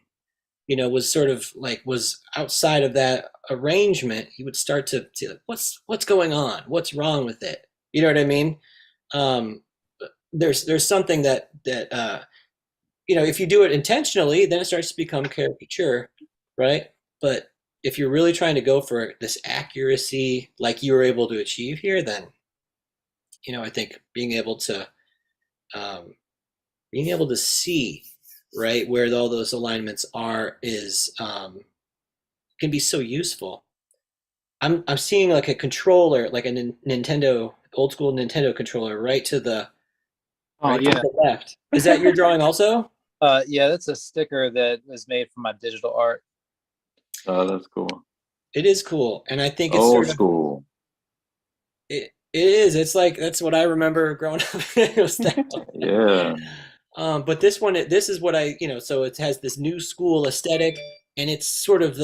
was sort of like was outside of that arrangement, you would start to what's going on, what's wrong with it. You know what I mean? Um, there's something that if you do it intentionally, then it starts to become caricature, right? But if you're really trying to go for this accuracy like you were able to achieve here, then I think um, being able to see right where all those alignments are is can be so useful. I'm seeing like a controller, like a Nintendo, old school Nintendo controller, Oh right to yeah. the left. Is that your drawing also? Yeah, that's a sticker that was made for my digital art. Oh, that's cool. It is cool, and I think it's Old sort of school. it is. It's like that's what I remember growing up. It was that. Yeah. But this is what so it has this new school aesthetic, and it's sort of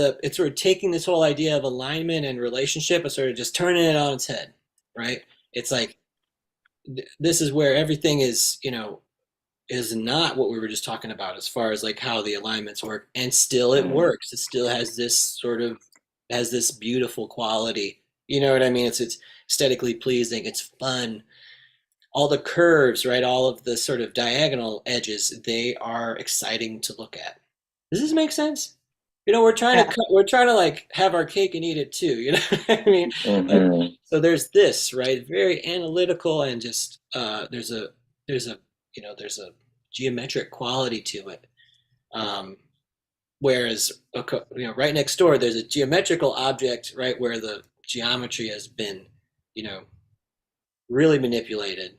taking this whole idea of alignment and relationship and sort of just turning it on its head, right? It's like this is where everything is not what we were just talking about as far as like how the alignments work, and still it Mm. works. It still has this beautiful quality. You know what I mean? It's aesthetically pleasing. It's fun. All the curves, right? All of the sort of diagonal edges, they are exciting to look at. Does this make sense? Yeah. We're trying to like have our cake and eat it too. You know what I mean? Like, Hmm. so there's this, right? Very analytical, and just there's a geometric quality to it. Um, whereas right next door, there's a geometrical object, right, where the geometry has been, you know, really manipulated.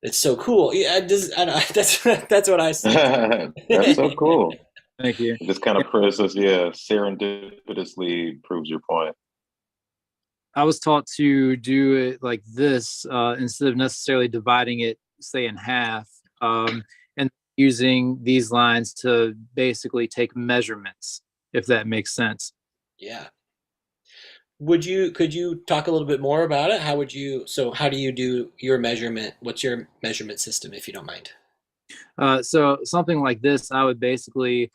It's so cool. Yeah, I don't, that's what I see. That's so cool. Thank you. It just kind of process, yeah, serendipitously proves your point. I was taught to do it like this instead of necessarily dividing it, say, in half, and using these lines to basically take measurements, if that makes sense. Yeah. Could you talk a little bit more about it? How do you do your measurement? What's your measurement system, if you don't mind? So something like this, I would basically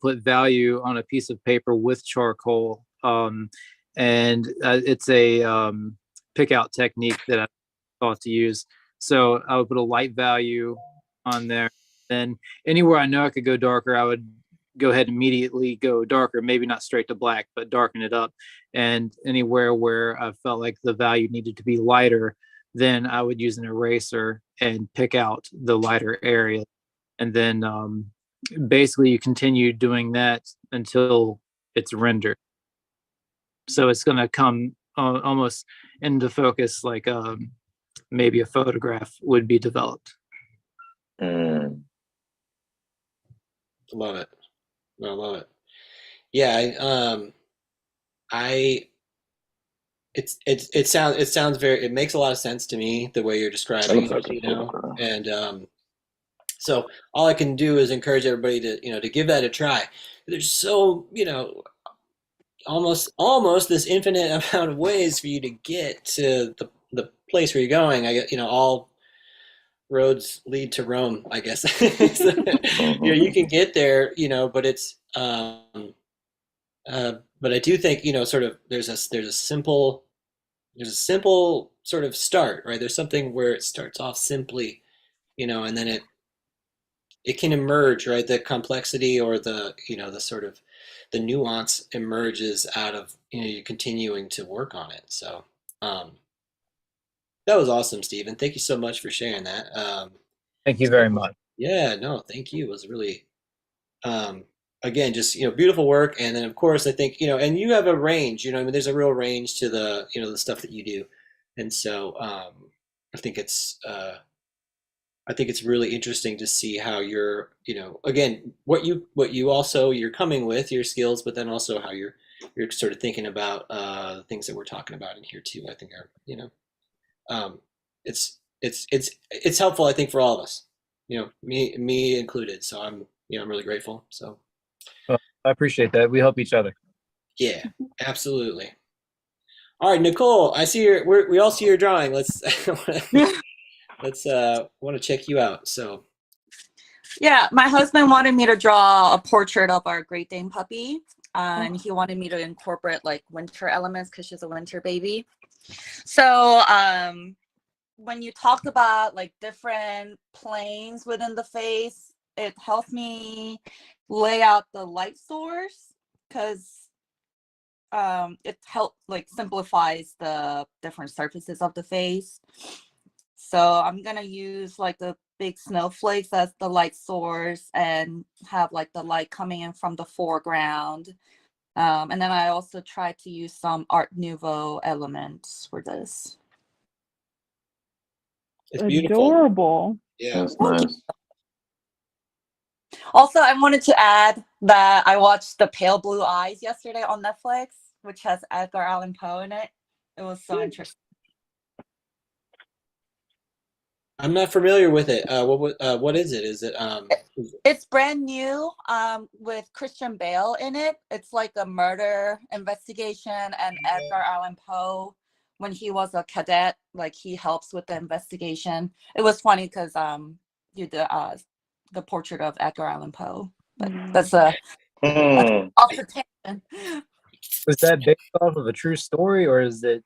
put value on a piece of paper with charcoal, and it's a pick out technique that I thought to use. So I would put a light value on there. Then anywhere I know I could go darker, I would go ahead and immediately go darker, maybe not straight to black, but darken it up. And anywhere where I felt like the value needed to be lighter, then I would use an eraser and pick out the lighter area. And then basically you continue doing that until it's rendered. So it's going to come almost into focus like maybe a photograph would be developed. Mm. Love it. I love it. Yeah, I it sounds very, it makes a lot of sense to me the way you're describing it, you know, and so all I can do is encourage everybody to, you know, to give that a try. There's so, you know, almost this infinite amount of ways for you to get to the place where you're going. I get, you know, all roads lead to Rome, I guess. So, you know, you can get there, you know, but it's but I do think, you know, sort of there's a simple sort of start, right? There's something where it starts off simply, you know, and then it can emerge, right? The complexity or the, you know, the sort of the nuance emerges out of, you know, you continuing to work on it. So that was awesome, Stephen. Thank you so much for sharing that. Thank you very much. Yeah, no, thank you. It was really um, again, just, you know, beautiful work. And then of course I think, you know, and you have a range, you know, I mean, there's a real range to the, you know, the stuff that you do. And so I think it's I think it's really interesting to see how you're, you know, again, what you also you're coming with your skills, but then also how you're sort of thinking about the things that we're talking about in here too. I think are, you know, um, it's helpful, I think, for all of us, you know, me included. So I'm, you know, I'm really grateful. So Well, I appreciate that. We help each other. yeah, absolutely. All right, Nicole, I see we all see your drawing. Let's let's want to check you out. So Yeah, my husband wanted me to draw a portrait of our Great Dane puppy, and he wanted me to incorporate like winter elements because she's a winter baby. So when you talk about like different planes within the face, it helped me lay out the light source because it helped like simplifies the different surfaces of the face. So I'm gonna use like the big snowflakes as the light source and have like the light coming in from the foreground. And then I also try to use some Art Nouveau elements for this. it's beautiful. Adorable. Yeah. That's nice. Also, I wanted to add that I watched The Pale Blue Eyes yesterday on Netflix, which has Edgar Allan Poe in it. It was so interesting. I'm not familiar with it. What is it? Is it It's brand new with Christian Bale in it. It's like a murder investigation, and Edgar Allan Poe, when he was a cadet, like he helps with the investigation. It was funny because you did the portrait of Edgar Allan Poe, but that's off the tangent. Was that based off of a true story, or is it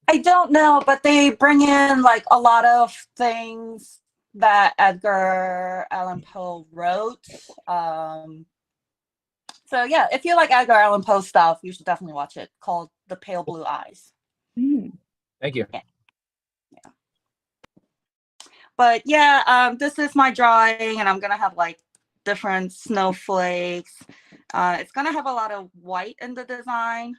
I don't know, but they bring in like a lot of things that Edgar Allan Poe wrote. So yeah, if you like Edgar Allan Poe stuff, you should definitely watch it. Called The Pale Blue Eyes. Thank you. Yeah. But yeah, this is my drawing, and I'm gonna have like different snowflakes. It's gonna have a lot of white in the design.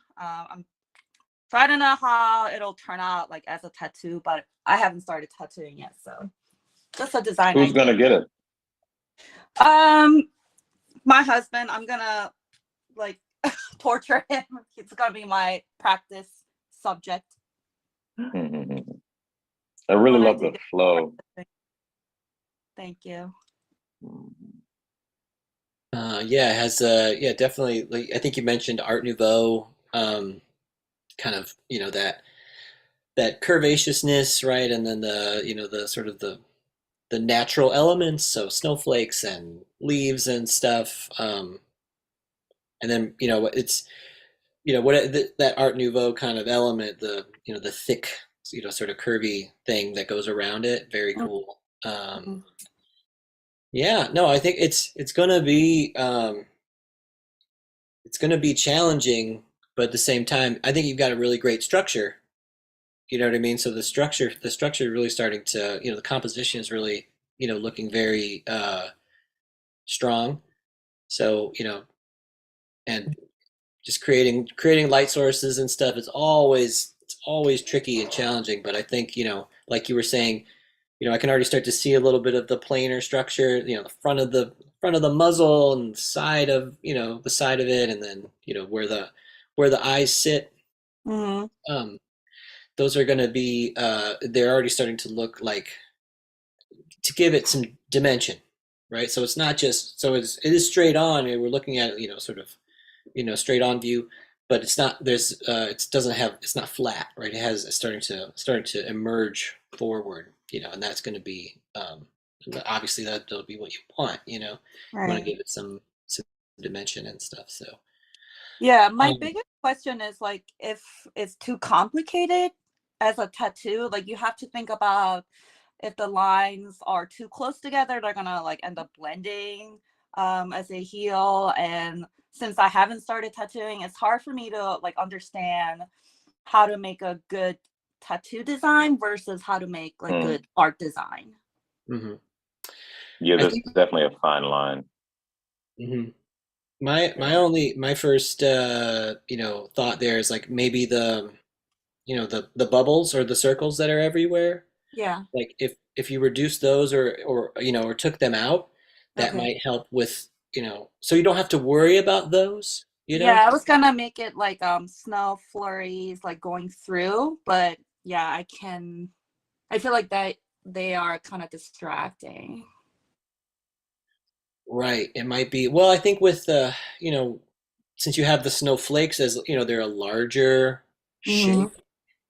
So I don't know how it'll turn out like as a tattoo, but I haven't started tattooing yet, so just a design. Who's gonna get it? My husband. I'm gonna like torture him. It's gonna be my practice subject. I really love the flow. Thank you. yeah, it has yeah, definitely, like I think you mentioned Art Nouveau, kind of, you know, that curvaceousness, right? And then the, you know, the sort of the natural elements, so snowflakes and leaves and stuff. And then, you know, it's, you know, that Art Nouveau kind of element, the, you know, the thick, you know, sort of curvy thing that goes around it. Very cool. Yeah, no, I think it's gonna be challenging, but at the same time, I think you've got a really great structure. You know what I mean? So the structure really starting to, you know, the composition is really, you know, looking very strong. So, you know, and just creating light sources and stuff is always tricky and challenging. But I think, you know, like you were saying, you know, I can already start to see a little bit of the planar structure, you know, the front of the muzzle and the side of, you know, the side of it, and then, you know, where where the eyes sit. Mm-hmm. Those are going to be they're already starting to look like, to give it some dimension, right? So it's not just, so it is straight on, and we're looking at it, sort of, straight on view, but it's not, it doesn't have, it's not flat, right? It has, it's starting to emerge forward, and that's going to be, obviously that'll be what you want, you want to Right. give it some dimension and stuff. So Yeah, my um, biggest question is like if it's too complicated as a tattoo, like you have to think about if the lines are too close together, they're gonna like end up blending as they heal. And since I haven't started tattooing, it's hard for me to like understand how to make a good tattoo design versus how to make like Mm. good art design. mhm. Yeah, I there's think definitely a fine line. mhm. Yeah. My first thought there is like maybe the bubbles or the circles that are everywhere. Yeah. Like if you reduce those, or took them out, that Okay. might help with, so you don't have to worry about those, Yeah, I was gonna make it like snow flurries like going through, but yeah, I feel like that they are kind of distracting. Right. It might be, well, I think with since you have the snowflakes, as they're a larger Mm-hmm. shape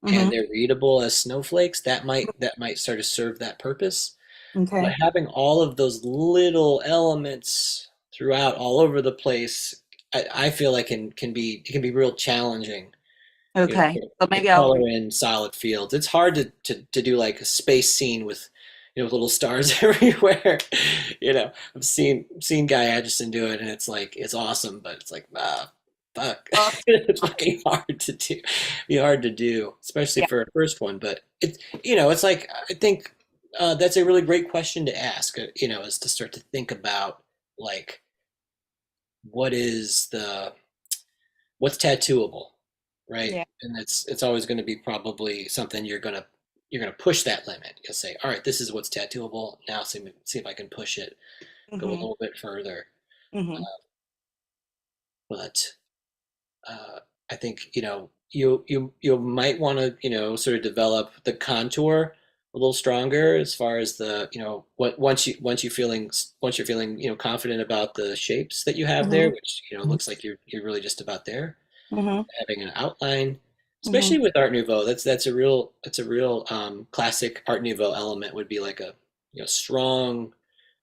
and Mm-hmm. they're readable as snowflakes, that might sort of serve that purpose. But Okay. having all of those little elements throughout all over the place, I feel like it can be real challenging, Okay. So to maybe I'll color in solid fields. It's hard to do like a space scene with, little stars everywhere. I've seen Guy Aitchison do it, and it's like it's awesome, but it's like, fuck, it's fucking hard to do. Be hard to do, especially yeah. for a first one. But it's like, I think that's a really great question to ask. Is to start to think about, like, what is the what's tattooable, right? Yeah. And it's always going to be probably something you're gonna push that limit. You'll say, all right, this is what's tattooable. Now see if I can push it, go a Mm-hmm. little bit further. Mm-hmm. But I think you might want to sort of develop the contour a little stronger, as far as the what once you're feeling confident about the shapes that you have there, which looks like you're really just about there. Mm-hmm. Having an outline, Mm-hmm. especially with Art Nouveau. That's a real classic Art Nouveau element, would be like a strong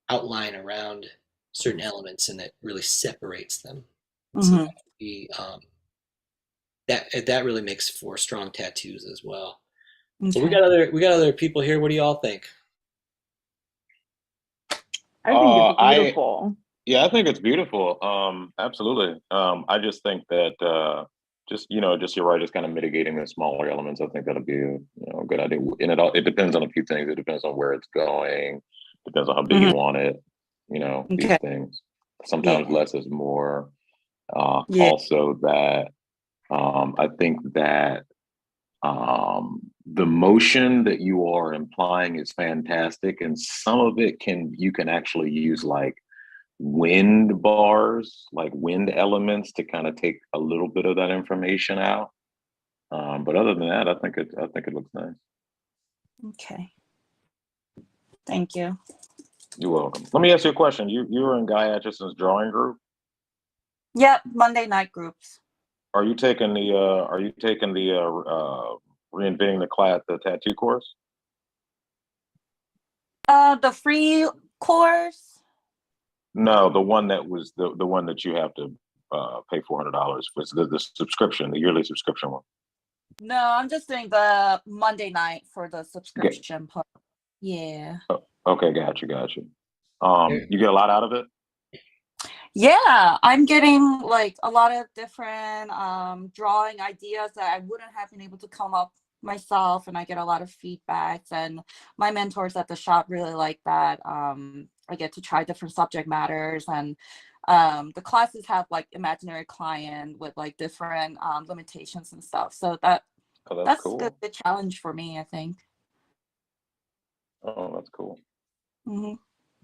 outline around certain elements, and that really separates them. And so Mm-hmm. that would be that really makes for strong tattoos as well. But we Okay. got other people here. What do y'all think? I think it's I beautiful. Yeah, I think it's beautiful. Absolutely. I just think that just you're right, just kind of mitigating the smaller elements. I think that'll be a good idea. And it depends on a few things. It depends on where it's going. Depends on how big you Mm-hmm. want it. These Okay. things. Sometimes Yeah. less is more. Yeah. Also, that I think that the motion that you are implying is fantastic, and some of it you can actually use like wind bars, like wind elements, to kind of take a little bit of that information out. But other than that, I think it looks nice. Okay. Thank you. You're welcome. Let me ask you a question. You were in Guy Atchison's drawing group. Yep. Monday night groups. Are you taking the reinventing the tattoo course? The free course. No, the one that was the one that you have to pay $400 was the subscription, the yearly subscription one. No, I'm just doing the Monday night for the Okay, subscription part. Yeah. okay, got you. Here- You get a lot out of it. Yeah, I'm getting like a lot of different drawing ideas that I wouldn't have been able to come up myself, and I get a lot of feedbacks, and my mentors at the shop really like that. I get to try different subject matters, and the classes have like imaginary client with like different limitations and stuff. So Oh, that's that's cool. the challenge for me, I think. Oh, that's cool. Hmm.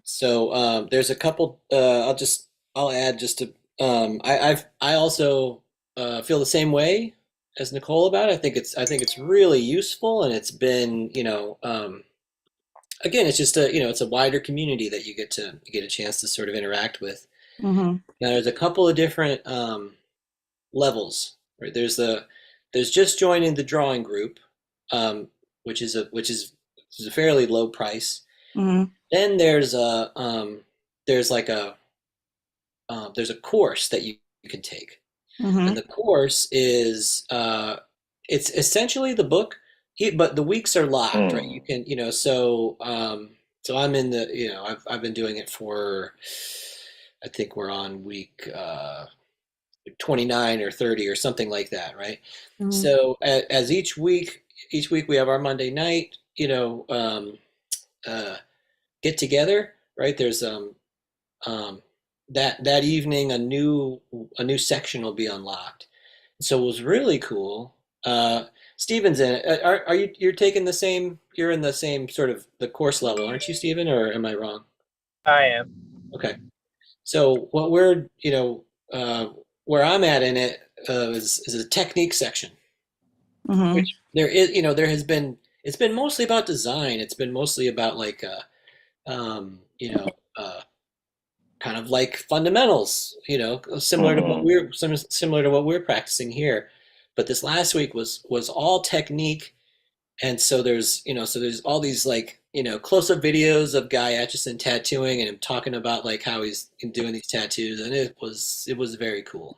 So there's a couple. I'll add just to I also feel the same way as Nicole about it. I think it's really useful, and it's been, again, it's just it's a wider community that you get a chance to sort of interact with. Mm-hmm. Now, there's a couple of different levels, right? There's just joining the drawing group, um, which is a fairly low price. Mm-hmm. Then there's like there's a course that you can take, Mm-hmm. and the course is it's essentially the book, but the weeks are locked, right? You can so I'm in the I've been doing it for, I think we're on week 29 or 30 or something like that, right? Mm-hmm. So as each week we have our Monday night, get together, right? There's that evening a new section will be unlocked. So it was really cool. Steven's in it. Are you're taking the same? You're in the same sort of the course level, aren't you, Steven? Or am I wrong? I am. Okay. So what we're where I'm at in it is a technique section, Mm-hmm. which there is there has been, it's been mostly about design. It's been mostly about like um, you know uh, kind of like fundamentals, similar to what we're practicing here. But this last week was all technique, and so there's all these like close up videos of Guy Aitchison tattooing and him talking about like how he's doing these tattoos, and it was very cool.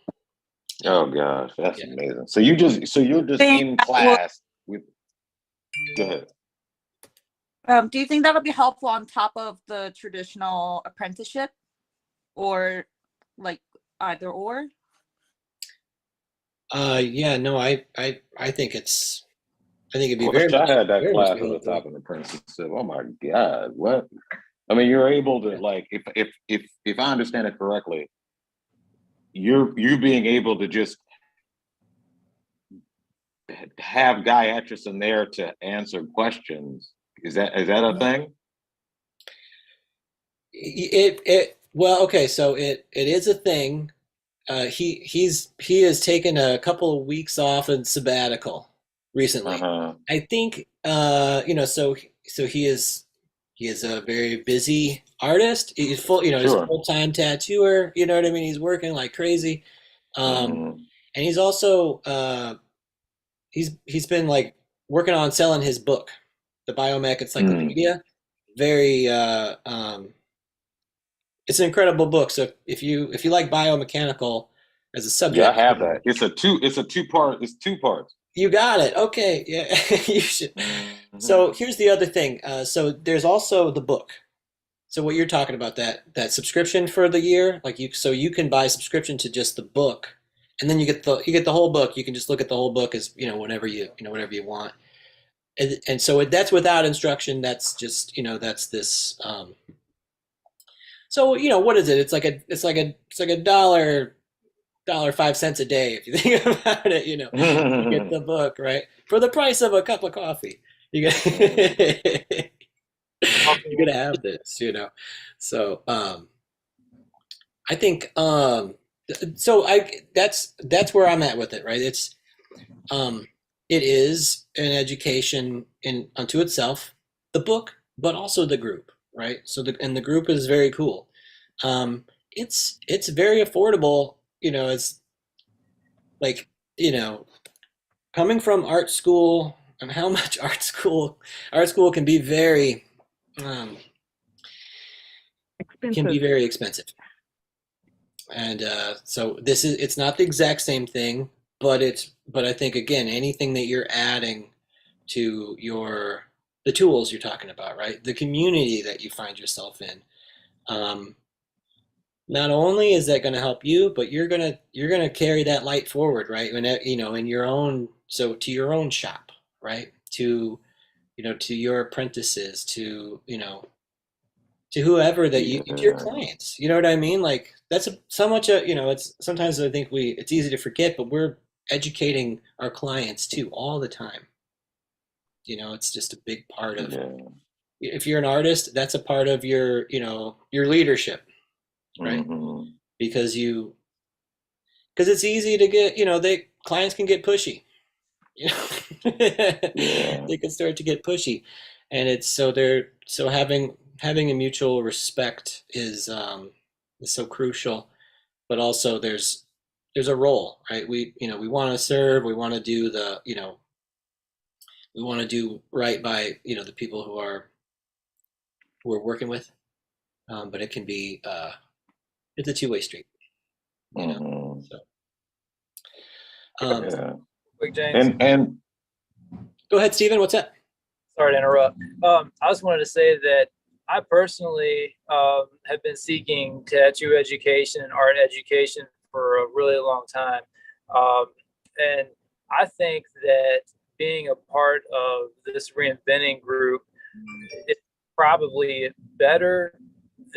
Oh gosh, that's Yeah. amazing. So you're just Think in that will- class with. Go ahead. Do you think that'll be helpful on top of the traditional apprenticeship, or like either or? Yeah, no, I think it'd be I wish I had that very much class at the helpful. top of the apprenticeship. Oh my God, what? I mean, you're able to like, if I understand it correctly, you're being able to just have Guy Atchison there to answer questions. Is that a thing? Well, okay, so it is a thing. He has taken a couple of weeks off in sabbatical recently. Uh-huh. I think so he is a very busy artist. He's he's a Sure. full-time tattooer, you know what I mean? He's working like crazy. Mhm. And he's also he's been like working on selling his book, the Biomech Encyclopedia. Very it's an incredible book. So if you like biomechanical as a Yeah, I subject, have that. It's two parts. you got it. Okay, yeah, you should. Mhm. So here's the other thing. So there's also the book. So what you're talking about, that subscription for the year, like you can buy subscription to just the book, and then you get the whole book. You can just look at the whole book as whenever whenever you want. And so that's without instruction. That's just that's this. So what is it? It's like a dollar 5 cents a day if you think about it. You get the book, right, for the price of a cup of coffee. You get you're gonna have this. So I think so that's where I'm at with it, right? It is an education in unto itself, the book, but also the group, right? So the group is very cool. It's very affordable. It's like coming from art school and how much art school can be very Expensive. expensive. And so it's not the exact same thing, but I think again, anything that you're adding to the tools you're talking about, right? The community that you find yourself in. Not only is that going to help you, but you're gonna carry that light forward, right? When in your own, so to your own shop, right? To your apprentices, to whoever that to your Yeah. clients. You know what I mean? Like that's so much. It's sometimes I think it's easy to forget, but we're educating our clients too all the time. It's just a big part of. Yeah. If you're an artist, that's a part of your leadership, right? Mhm. Because because it's easy to get, clients can get pushy. You know, Yeah. they can start to get pushy, and it's so having a mutual respect is so crucial. But also there's a role, right? We want to serve, we want to do we want to do right by the people who we're working with. But it can be it's a two-way street, you know. Mhm. So um, Yeah. Quick, James. And go ahead, Stephen. What's that? Sorry to interrupt. I just wanted to say that I personally have been seeking tattoo education and art education for a really long time. And I think that being a part of this reinventing group is probably better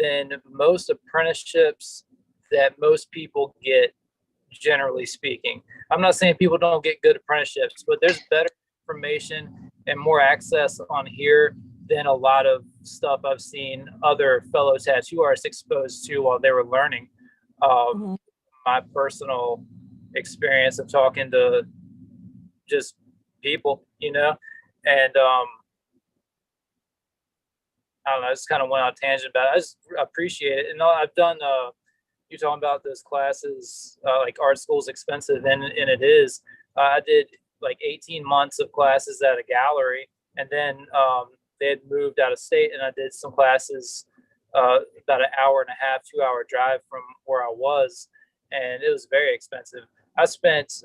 than most apprenticeships that most people get, generally speaking. I'm not saying people don't get good apprenticeships, but there's better information and more access on here than a lot of stuff I've seen other fellow tattoo artists exposed to while they were learning. Mhm. My personal experience of talking to just people, and I don't know, I just kind of went on a tangent about it. I just appreciate it. And I've done, you talking about those classes, like art school is expensive, and it is. I did like 18 months of classes at a gallery, and then they had moved out of state, and I did some classes about an hour and a half, 2 hour drive from where I was, and it was very expensive. I spent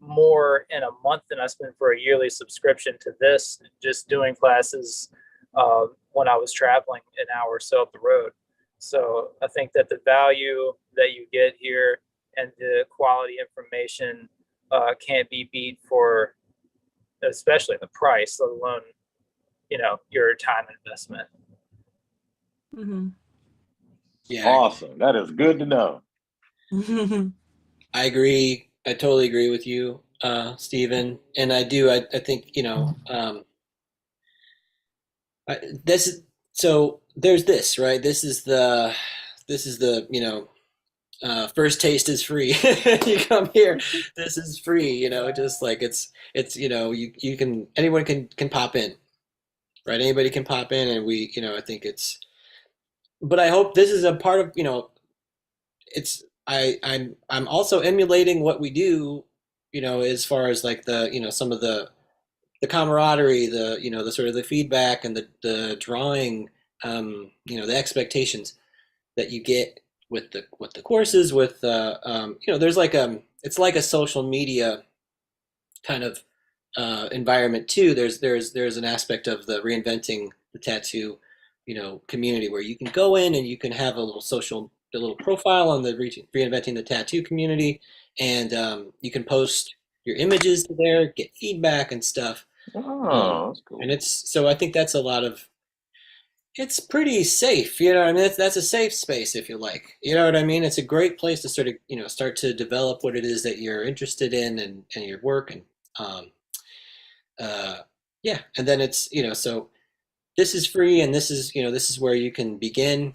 more in a month than I spent for a yearly subscription to this, just doing classes when I was traveling an hour or so up the road. So I think that the value that you get here and the quality information can't be beat for, especially the price, let alone, your time investment. Mhm. Yeah, awesome. That is good to know. I agree. I totally agree with you, Stephen. And I think, this is, so there's this, right? This is the, first taste is free. You come here, this is free, just like it's, you can, anyone can pop in, right? Anybody can pop in, and I think but I hope this is a part of, it's I'm also emulating what we do, as far as like some of the camaraderie, the sort of the feedback and the drawing, the expectations that you get with the courses, with there's like it's like a social media kind of environment too. There's an aspect of the reinventing the tattoo, community, where you can go in and you can have a little profile on the reinventing the tattoo community, and you can post your images to there, get feedback and stuff. Oh, that's cool. And I think that's a lot of, it's pretty safe, what I mean? That's a safe space, if you like. You know what I mean? It's a great place to sort of, start to develop what it is that you're interested in, and your work, and um, yeah. And then it's, so this is free, and this is where you can begin.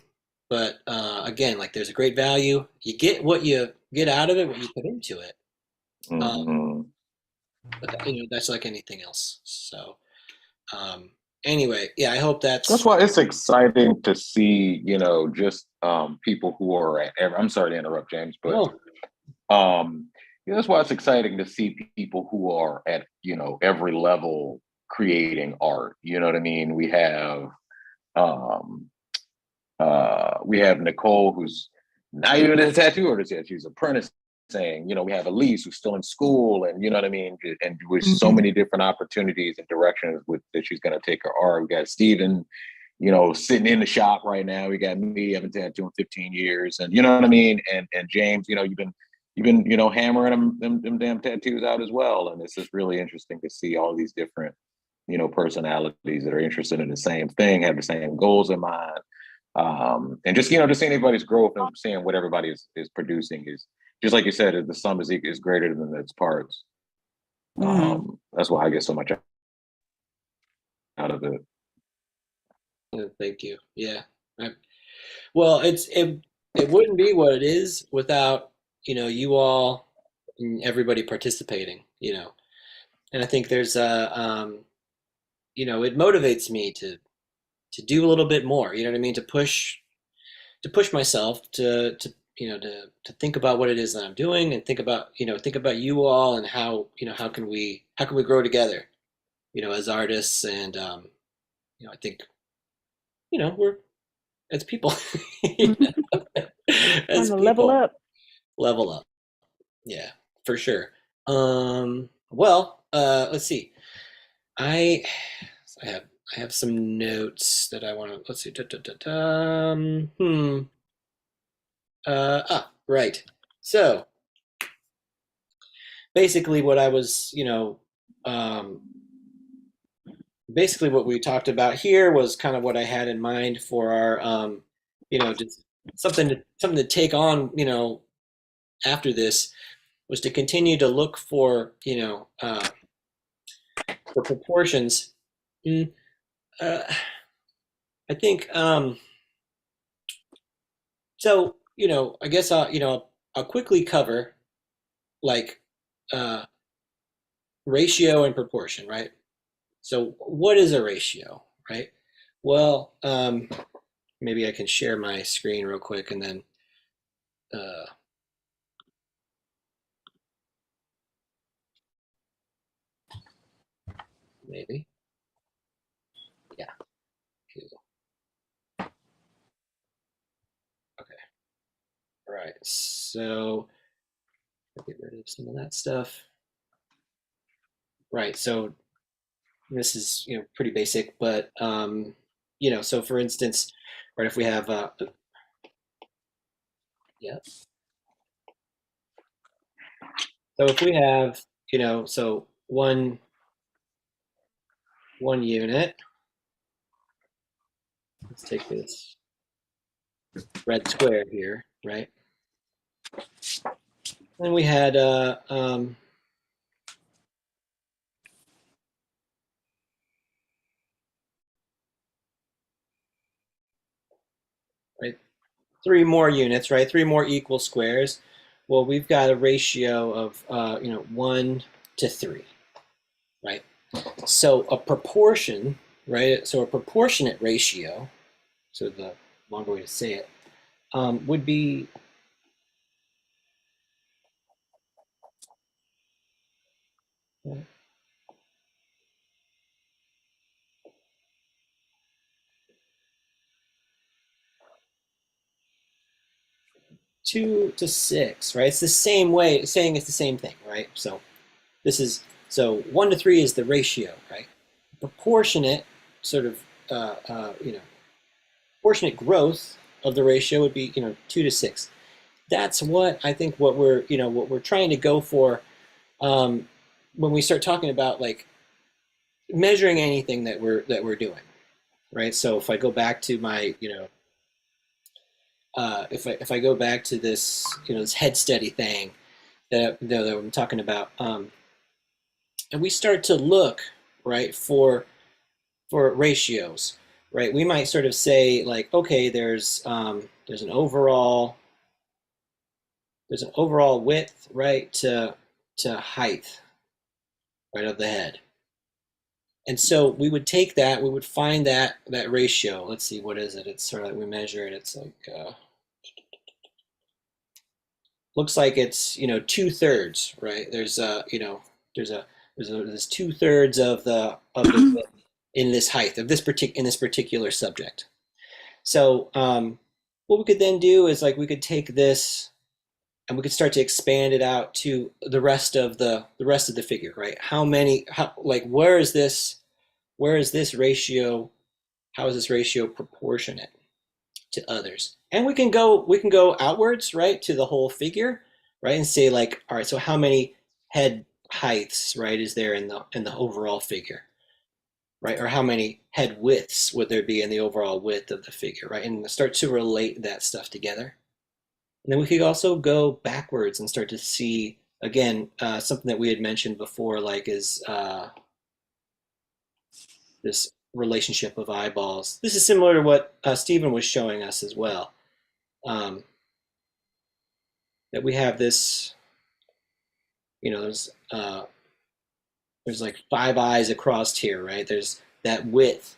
But again, like, there's a great value. You get what you get out of it, what you put into it. Mhm. But that's like anything else. So anyway, yeah, I hope That's that's. why it's exciting to see, just people who are at I'm sorry to interrupt, James, but No. that's why it's exciting to see people who are at, every level creating art. You know what I mean? Um we have Nicole, who's not even a tattoo artist yet. She's apprenticing. We have Elise, who's still in school, and you know what I mean, and with so Mhm. many different opportunities and directions that she's going to take her art. We got Steven, sitting in the shop right now. We got me, I've been tattooing 15 years, and you know what I mean. And James, you've been hammering them damn tattoos out as well. And it's just really interesting to see all these different, personalities that are interested in the same thing, have the same goals in mind. And just seeing everybody's growth and seeing what everybody is producing is, just like you said, the sum is greater than its parts. Mhm. That's why I get so much out of it. Thank you. Yeah. Well, it wouldn't be what it is without you all and everybody participating, and I think there's it motivates me to do a little bit more, you know what I mean? To push myself to think about what it is that I'm doing and think about you all and how can we grow together, as artists and I think we're as people you Mhm. know, Time as to level people up. level up. Yeah, for sure. Well, let's see. I I have I have some notes that I want to let's see. Right. So basically, what I was, um, basically what we talked about here was kind of what I had in mind for our, just something to take on, after this was to continue to look for proportions. Mm, uh, I think so. I guess I'll quickly cover like uh, ratio and proportion, right? So what is a ratio, right? Well, maybe I can share my screen real quick and then uh, maybe, yeah, cool. Okay, all right. So I'll get rid of some of that stuff. Right. So this is pretty basic, but so for instance, right, if we have yeah, so if we have so one unit. Let's take this red square here, right? And we had right, three more units, right? Three more equal squares. Well, we've got a ratio of 1 to 3, right? So a proportion, right? So a proportionate ratio, so the longer way to say it, would be 2 to 6, right? It's the same way, saying it's the same thing, right? So 1 to 3 is the ratio, right? Proportionate sort of proportionate growth of the ratio would be 2 to 6. That's what I think what we're trying to go for um, when we start talking about like measuring anything that we're doing, right? So if I go back to my if I go back to this this head study thing that I'm talking about, and we start to look right for ratios, right? We might sort of say like, okay, there's an overall width, right, to height, right, of the head. And so we would take that, we would find that ratio. Let's see, what is it? It's sort of like we measure it. It's like looks like it's 2/3, right? There's a there's 2/3 of the width in this height of this particular subject. So what we could then do is like we could take this and we could start to expand it out to the rest of the figure, right? Like where is this ratio? How is this ratio proportionate to others? And we can go outwards, right, to the whole figure, right, and say like, all right, so how many head heights, right, is there in the overall figure, right? Or how many head widths would there be in the overall width of the figure, right? And start to relate that stuff together. And then we could also go backwards and start to see again something that we had mentioned before, like is this relationship of eyeballs. This is similar to what Stephen was showing us as well. Um, that we have this, there's like 5 eyes across here, right? There's that width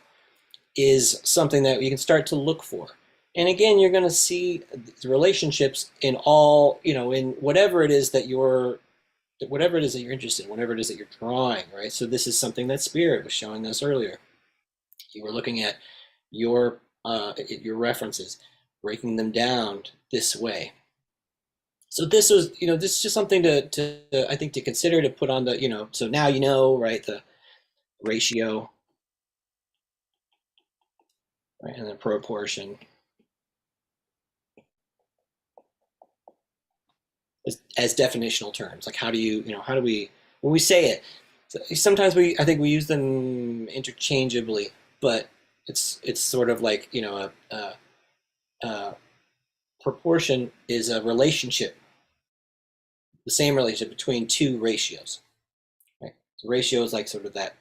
is something that you can start to look for. And again, you're going to see the relationships in all, in whatever it is that you're interested in, whatever it is that you're drawing, right? So this is something that Spirit was showing us earlier. You were looking at your references, breaking them down this way. So this was, this is just something to I think to consider, to put on the, so now right, the ratio, right, and the proportion as definitional terms. Like how do we, when we say it, sometimes I think we use them interchangeably, but it's sort of like, a proportion is a relationship, the same relationship between two ratios, right? So ratio is like sort of that,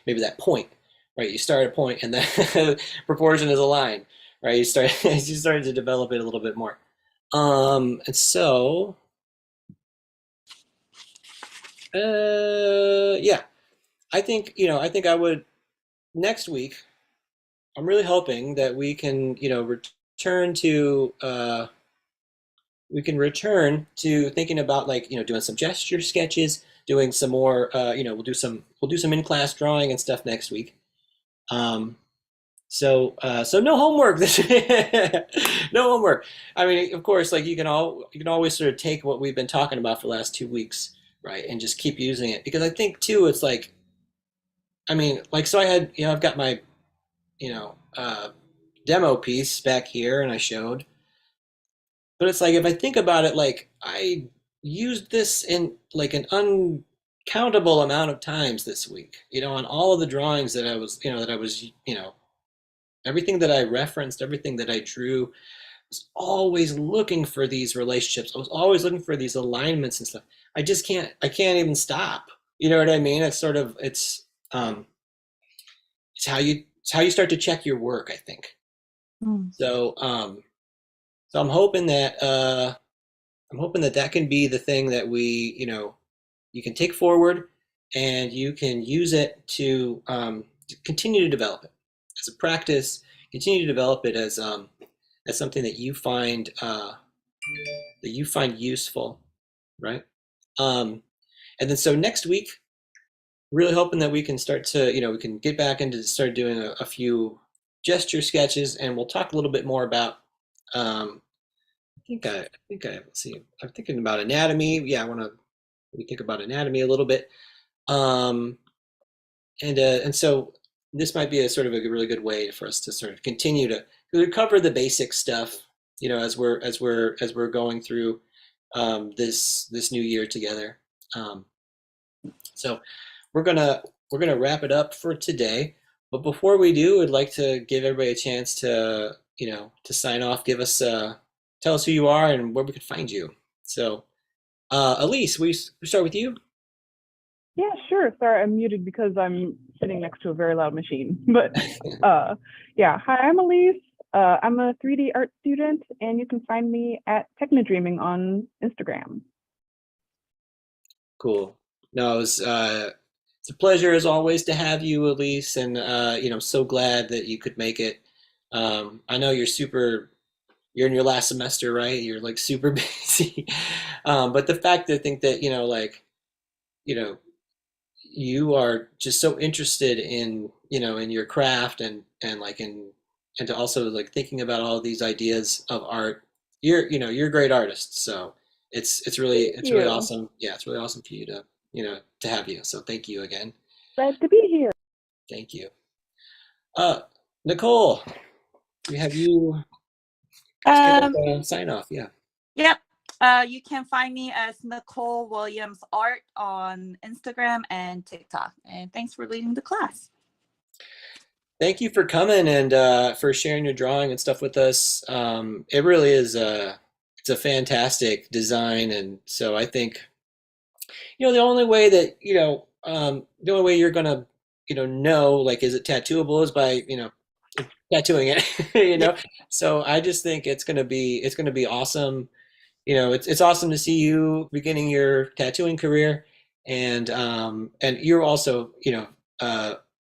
maybe that point, right? You start at a point and then proportion is a line, right? You start to develop it a little bit more. And so, yeah, I think, I would, next week, I'm really hoping that we can, return to, thinking about, like, doing some gesture sketches, doing some more, we'll do some in-class drawing and stuff next week. So no homework this no homework. I mean, of course, like you can always sort of take what we've been talking about for the last 2 weeks, right, and just keep using it, because I think too, it's like, I mean, like, so I had, I've got my, demo piece back here, and I showed. But it's like, if I think about it, like I used this in like an uncountable amount of times this week, on all of the drawings that I was, everything that I referenced, everything that I drew, was always looking for these relationships. I was always looking for these alignments and stuff. I can't even stop. You know what I mean? It's sort of, it's how you start to check your work, I think. Mm. So, so I'm hoping that, that can be the thing that we, you can take forward, and you can use it to continue to develop it as a practice, continue to develop it as something that you find useful, right? And then so next week, really hoping that we can start to, we can get back into start doing a few gesture sketches, and we'll talk a little bit more about. Let's see. I'm thinking about anatomy. Yeah, I want to. We think about anatomy a little bit, and so this might be a sort of a really good way for us to sort of continue to cover the basic stuff, as we're going through this new year together. So we're gonna wrap it up for today. But before we do, I'd like to give everybody a chance to to sign off. Give us tell us who you are and where we could find you. So, Elise, we start with you. Yeah, sure. Sorry, I'm muted because I'm sitting next to a very loud machine. But yeah, hi, I'm Elise. I'm a 3D art student, and you can find me at Technodreaming on Instagram. Cool. No, it's a pleasure as always to have you, Elise, and I'm so glad that you could make it. I know you're in your last semester, right? You're like super busy. But the fact that I think that, you are just so interested in, in your craft, and like and to also like thinking about all these ideas of art. You're a great artist. So it's really awesome. Yeah, it's really awesome for you to, to have you. So thank you again. Glad to be here. Thank you. Nicole, we have you sign off. Yeah. Yep. You can find me as Nicole Williams Art on Instagram and TikTok. And thanks for leading the class. Thank you for coming and for sharing your drawing and stuff with us. It really is it's a fantastic design, and so I think the only way that the only way you're gonna know, like, is it tattooable, is by tattooing it. So I just think it's gonna be awesome. it's awesome to see you beginning your tattooing career, and you're also,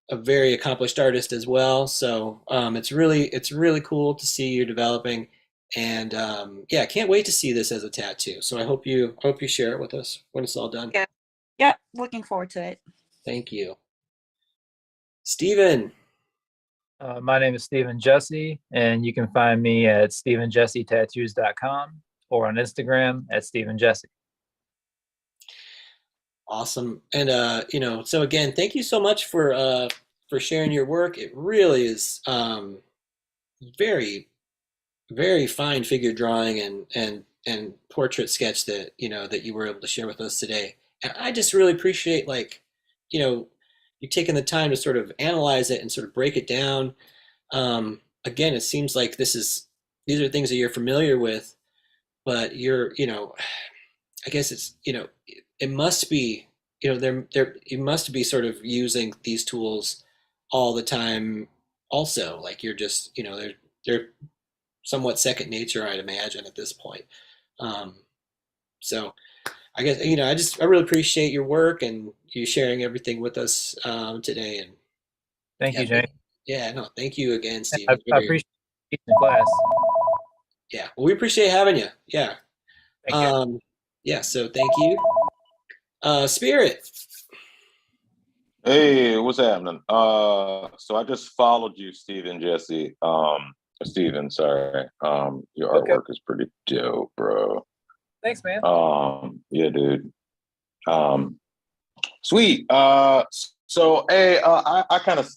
a very accomplished artist as well. So it's really cool to see you developing, and yeah, I can't wait to see this as a tattoo. So I hope you share it with us when it's all done. Yeah. Yeah, looking forward to it. Thank you, Stephen. My name is Stephen Jesse, and you can find me at stephenjessetattoos.com or on Instagram at Stephen Jesse. Awesome. And so again, thank you so much for sharing your work. It really is very, very fine figure drawing and portrait sketch that you were able to share with us today. And I just really appreciate, like, you taking the time to sort of analyze it and sort of break it down. Again, it seems like these are things that you're familiar with, but I guess it must be, you must be sort of using these tools all the time also. Like, you're just, they're somewhat second nature, I'd imagine, at this point. Um, so I guess, I really appreciate your work and you sharing everything with us today. And Thank yeah, you, James. yeah, no, thank you again, Steve. I appreciate teaching the class. Yeah, well, we appreciate having you. Yeah. Thank you. Yeah, so thank you. Spirit. Hey, what's happening? So I just followed you, Stephen Jesse. Stephen, sorry. Your Okay. artwork is pretty dope, bro. Thanks, man. Yeah, dude. Sweet. So hey, I kind of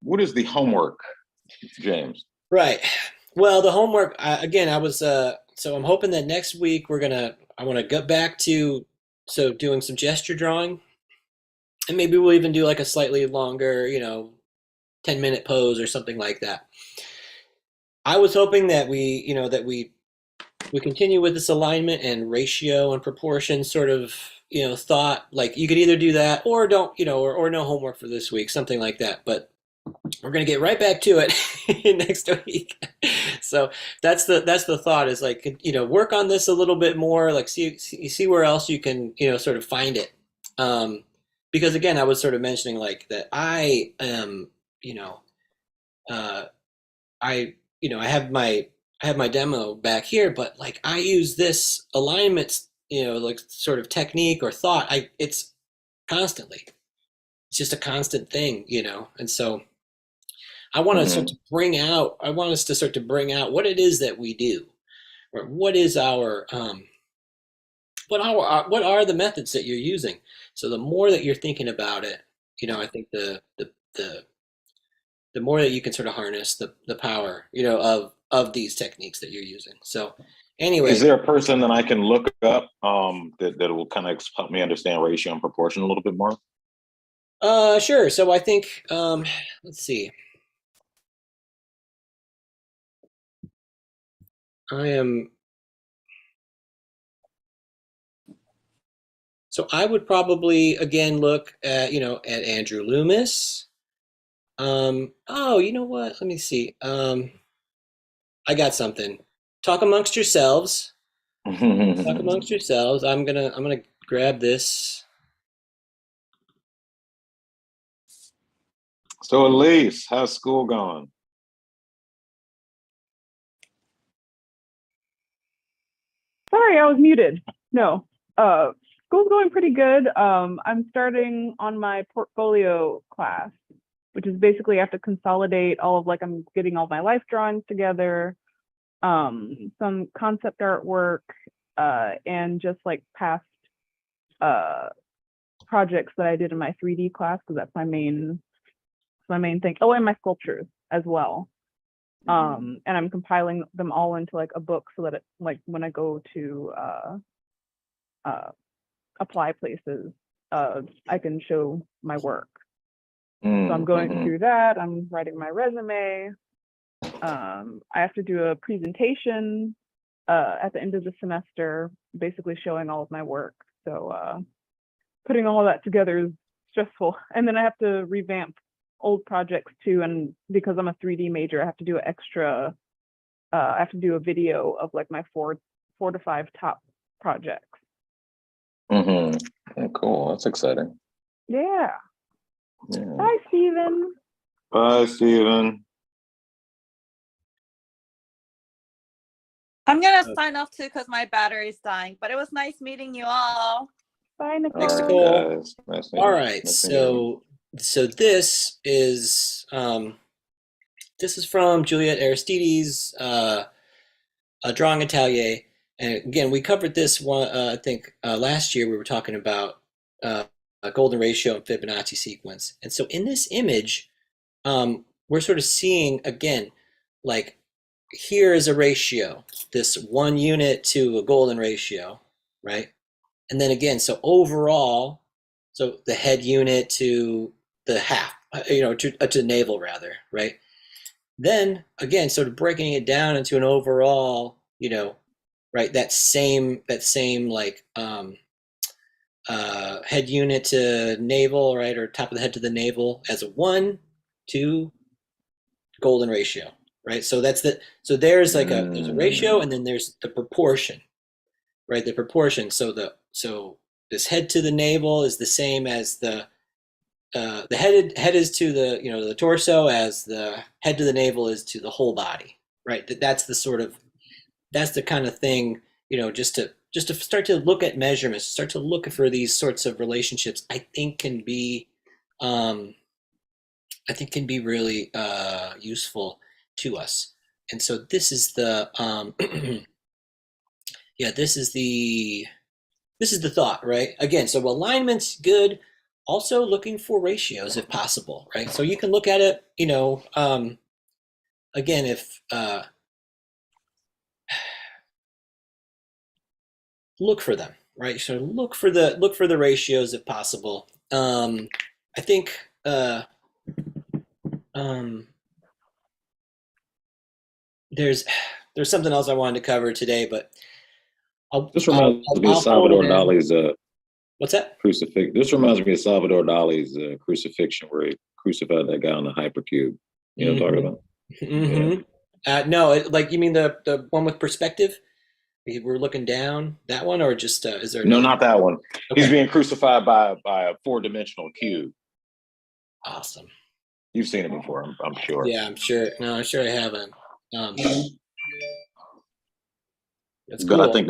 what is the homework, James? Right. Well, the homework, again, so I'm hoping that next week I want to get back to, so doing some gesture drawing, and maybe we'll even do like a slightly longer, 10-minute pose or something like that. I was hoping that we continue with this alignment and ratio and proportion sort of, thought. Like, you could either do that or don't, or no homework for this week, something like that. But we're gonna get right back to it next week. So that's the thought, is like, work on this a little bit more, like see where else you can, sort of find it. Because again, I was sort of mentioning, like, that I am, uh, I have my demo back here, but like, I use this alignment, like, sort of technique or thought. It's constantly, it's just a constant thing, and so I want to start Mhm. to bring out, I want us to start to bring out what it is that we do, or what is our, what are the methods that you're using. So the more that you're thinking about it, I think the more that you can sort of harness the power, of these techniques that you're using. So Is anyway, there a person that I can look up that will kind of help me understand ratio and proportion a little bit more? sure. So I think, let's see. I am So I would probably again look at, at Andrew Loomis. Oh, you know what? Let me see. I got something. Talk amongst yourselves. Talk amongst yourselves. I'm gonna grab this. So Elise, how's school going? Sorry, I was muted. No, school's going pretty good. I'm starting on my portfolio class, which is basically I have to consolidate all of, like, I'm getting all my life drawings together, some concept artwork, and just like past uh projects that I did in my 3D class, because that's my main thing. Oh, and my sculptures as well. And I'm compiling them all into like a book so that it, like, when I go to uh apply places, I can show my work. So I'm going through that. I'm writing my resume. I have to do a presentation at the end of the semester, basically showing all of my work. So putting all of that together is stressful. And then I have to revamp old projects too. And because I'm a 3D major, I have to do an extra. I have to do a video of like my 4 4 to 5 top projects. Mm-hmm. Cool. That's exciting. Yeah. Yeah. Bye, Steven. Bye, Steven. I'm gonna sign off too because my battery's dying. But it was nice meeting you all. Bye, Nicole. Thanks, All right, Nicole. guys. Nice All meeting you. right, Nice meeting you. so this is from Juliet Aristides, a drawing atelier, and again we covered this one. I think last year we were talking about a golden ratio and Fibonacci sequence, and so in this image, we're sort of seeing again, like here is a ratio, this 1 unit to a golden ratio, right? And then again, so overall, so the head unit to the half, to navel rather, right? Then again, sort of breaking it down into an overall, right? That same like head unit to navel, right, or top of the head to the navel as a 1-2 golden ratio, right? So there's like there's a ratio, and then there's the proportion, right? The proportion. So this head to the navel is the same as the head is to the torso as the head to the navel is to the whole body, right? That's the kind of thing, just to start to look at measurements, start to look for these sorts of relationships. I think can be really useful to us. And so this is the this is the thought, right? Again, so alignment's good. Also looking for ratios if possible, right? So you can look at it, again, if look for them, right? So look for the ratios if possible. I think there's something else I wanted to cover today, but This reminds me of Salvador Dali's what's that? crucifix. This reminds me of Salvador Dali's crucifixion, where he crucified that guy on the hypercube. You know what I'm talking about? Mm-hmm. Yeah. No, like you mean the one with perspective? We're looking down, that one, or just is there? No, not that one. Okay. He's being crucified by a 4-dimensional cube. Awesome. You've seen it before, I'm sure. Yeah, I'm sure. No, I'm sure I haven't. That's But cool. I think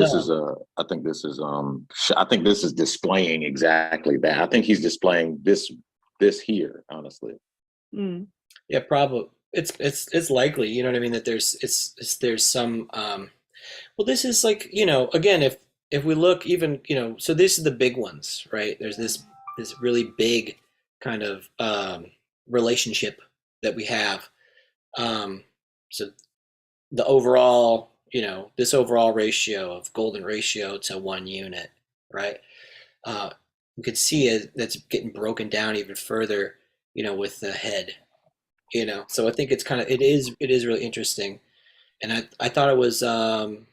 this is displaying exactly that. I think he's displaying this here, honestly. Mm. Yeah, probably. It's likely, you know what I mean, that there's some well, this is like, again, if we look even, so this is the big ones, right? There's this really big kind of relationship that we have. So the overall, this overall ratio of golden ratio to 1 unit, right? You could see it that's getting broken down even further, with the head, So I think it is really interesting, and I thought it was kind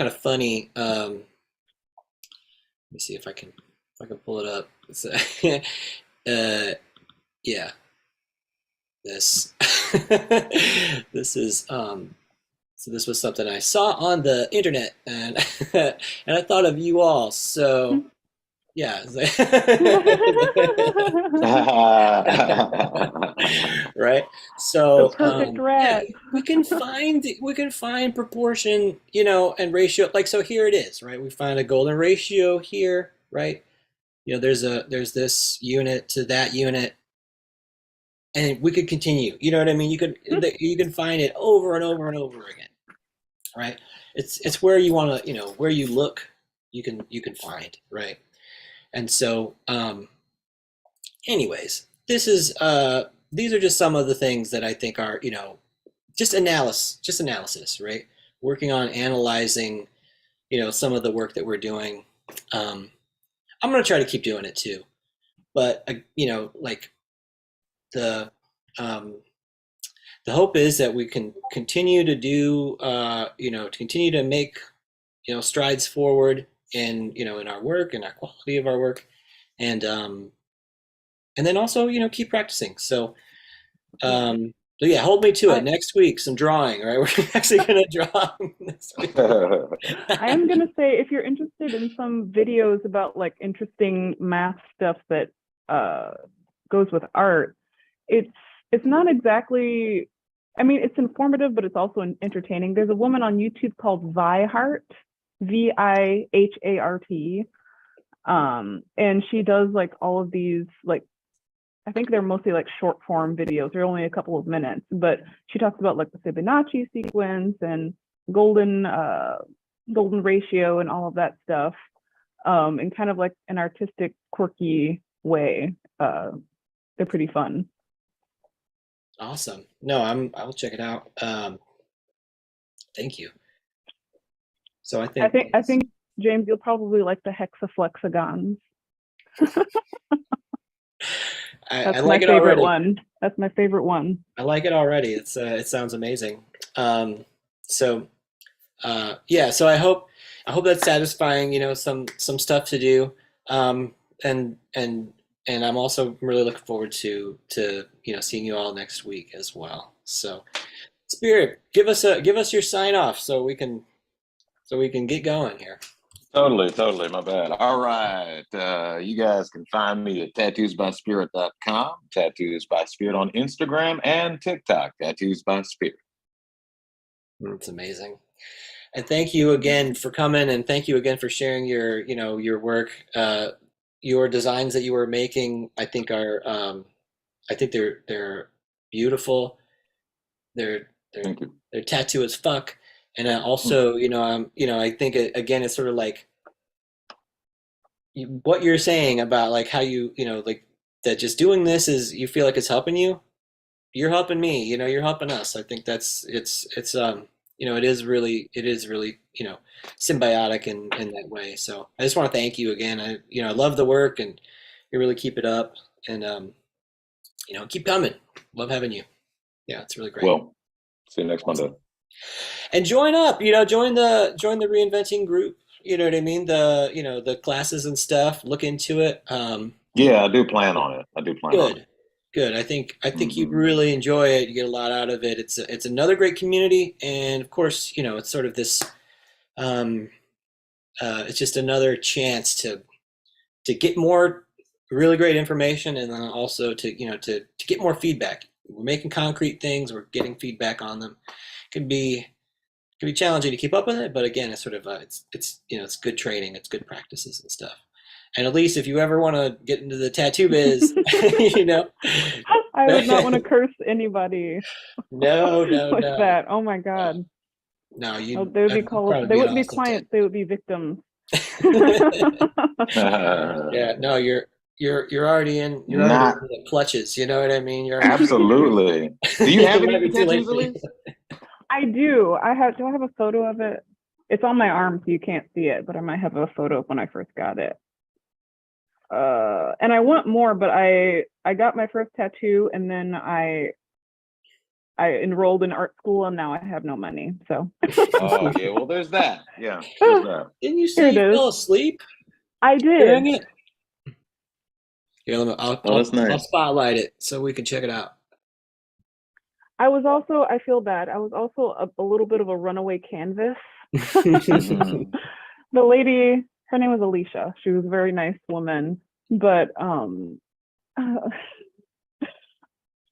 of funny. Let me see if I can pull it up. Yeah, this this is so this was something I saw on the internet, and and I thought of you all. So yeah, right. So the perfect rat. we can find proportion, and ratio. Like, so here it is, right? We find a golden ratio here, right? There's this unit to that unit, and we could continue. You know what I mean? You can find it over and over and over again, right? It's where you want to, where you look, you can find, right? And so, anyways, these are just some of the things that I think are, just analysis, right? Working on analyzing, some of the work that we're doing. I'm going to try to keep doing it too, but like the hope is that we can continue to do, to continue to make, strides forward in, in our work and our quality of our work, and then also, keep practicing. So, So yeah, hold me to it. I, Next week, some drawing, right? We're actually gonna draw this week. I am gonna say if you're interested in some videos about like interesting math stuff that goes with art, it's not exactly. I mean, it's informative, but it's also entertaining. There's a woman on YouTube called Vihart, Vihart, and she does like all of these like I think they're mostly like short form videos. They're only a couple of minutes, but she talks about like the Fibonacci sequence and golden golden ratio and all of that stuff, in kind of like an artistic, quirky way. They're pretty fun. Awesome. No, I will check it out. Thank you. So I think James, you'll probably like the hexaflexagons. That's I my like it favorite already. one. That's my favorite one. I like it already. It sounds amazing. So yeah, so I hope that's satisfying, you know, some stuff to do. Um, and I'm also really looking forward to you know seeing you all next week as well. So Spirit, give us your sign off so we can get going here. Totally. My bad. All right. You guys can find me at tattoosbyspirit.com, Tattoos by Spirit on Instagram and TikTok, Tattoos by Spirit. It's amazing. And thank you again for coming, and thank you again for sharing your, you know, your work. Your designs that you were making, I think they're beautiful. They're Thank you. they're tattoo as fuck. And also, you know, I think again, it's sort of like what you're saying about like how you know, like that just doing this is you feel like it's helping you. You're helping me, you know, you're helping us. I think that's it's you know, it is really, you know, symbiotic in that way. So I just want to thank you again. I love the work and you really keep it up and you know, keep coming. Love having you. Yeah, it's really great. Well, see you next Monday. And join up, you know, join the reinventing group. You know what I mean? The you know, the classes and stuff. Look into it. Yeah, I do plan on it. Good. Good. I think you'd really enjoy it. You get a lot out of it. It's another great community, and of course, you know, it's sort of this. Um, it's just another chance to get more really great information, and then also to you know to get more feedback. We're making concrete things. We're getting feedback on them. It can be challenging to keep up with it, but again, it's sort of it's you know it's good training. It's good practices and stuff. And at least if you ever want to get into the tattoo biz, you know. I would not want to curse anybody No, with that. Oh my God. No, Oh, they would be you'd called, probably they be an wouldn't be awesome clients, they would be victims. Yeah, no, you're already in Not the clutches. You know what I mean? You're already. absolutely. Do you have It might any be too late tattoos, for you. Elise? I do. Do I have a photo of it? It's on my arm, so you can't see it, but I might have a photo of when I first got it. And I want more, but I got my first tattoo and then I enrolled in art school and now I have no money. So Oh yeah, well there's that. Yeah, there's that. Didn't you Here say it you is. fell asleep I during did. it? Here, Oh, that's I'll nice. spotlight it so we can check it out. I feel bad. I was also a little bit of a runaway canvas. Mm. The lady, her name was Alicia. She was a very nice woman, but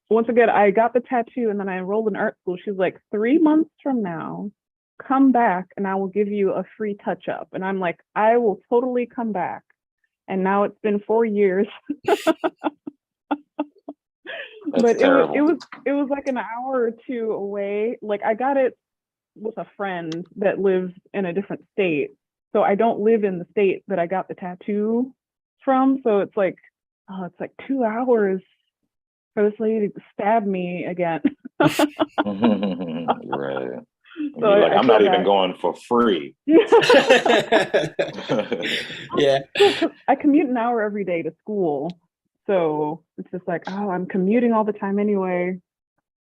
once again, I got the tattoo and then I enrolled in art school. She's like, 3 months from now, come back and I will give you a free touch up. And I'm like, I will totally come back. And now it's been 4 years. But Terrible. it was like an hour or two away. Like I got it with a friend that lives in a different state. So I don't live in the state that I got the tattoo from. So it's like 2 hours for this lady to stab me again. Right. So You're like, I'm not even bad. going for free. Yeah. I commute an hour every day to school. So it's just like, oh, I'm commuting all the time anyway.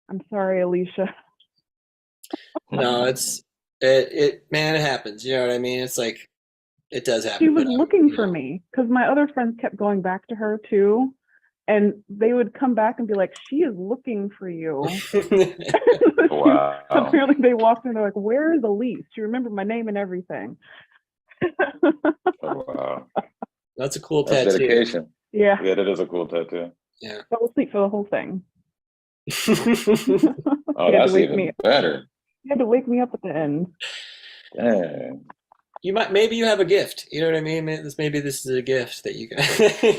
I'm sorry, Alicia. No, it man, it happens. You know what I mean? It's like it does happen. She was But looking for me because my other friends kept going back to her too. And they would come back and be like, she is looking for you. Wow. Apparently they walked in, they're like, where is Elise? She remembered my name and everything. Oh, wow. That's a cool That's tattoo. dedication. Yeah, Yeah, that is a cool tattoo. Yeah. fell asleep for the whole thing. Oh, He had to that's wake even me. better. He had to wake me up at the end. Dang. Maybe you have a gift. You know what I mean? Maybe this is a gift that you can,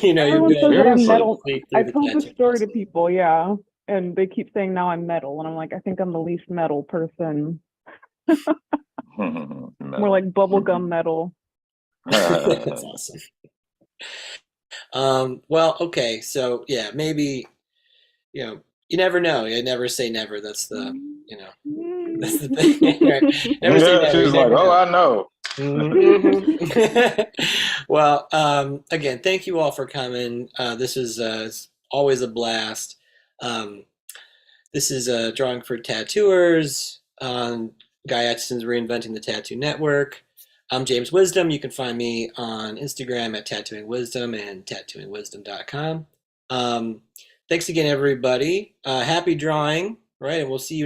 you know, Everyone you're says that I'm Seriously? metal. sleep I through the told this tattoo story to process. people, yeah, and they keep saying now I'm metal, and I'm like, I think I'm the least metal person. More like bubblegum metal. That's awesome. Well, okay, so yeah, maybe, you never know. You never say never. That's the, that's the thing. Right? Never say Yeah, never. You she's like, never oh, know. I know. Mhm. Well, again, thank you all for coming. This is it's always a blast. Um, this is Drawing for Tattooers on Guy Atchison's Reinventing the Tattoo Network. I'm James Wisdom. You can find me on Instagram at Tattooing Wisdom and tattooingwisdom.com. Thanks again, everybody. Happy drawing, right? And we'll see you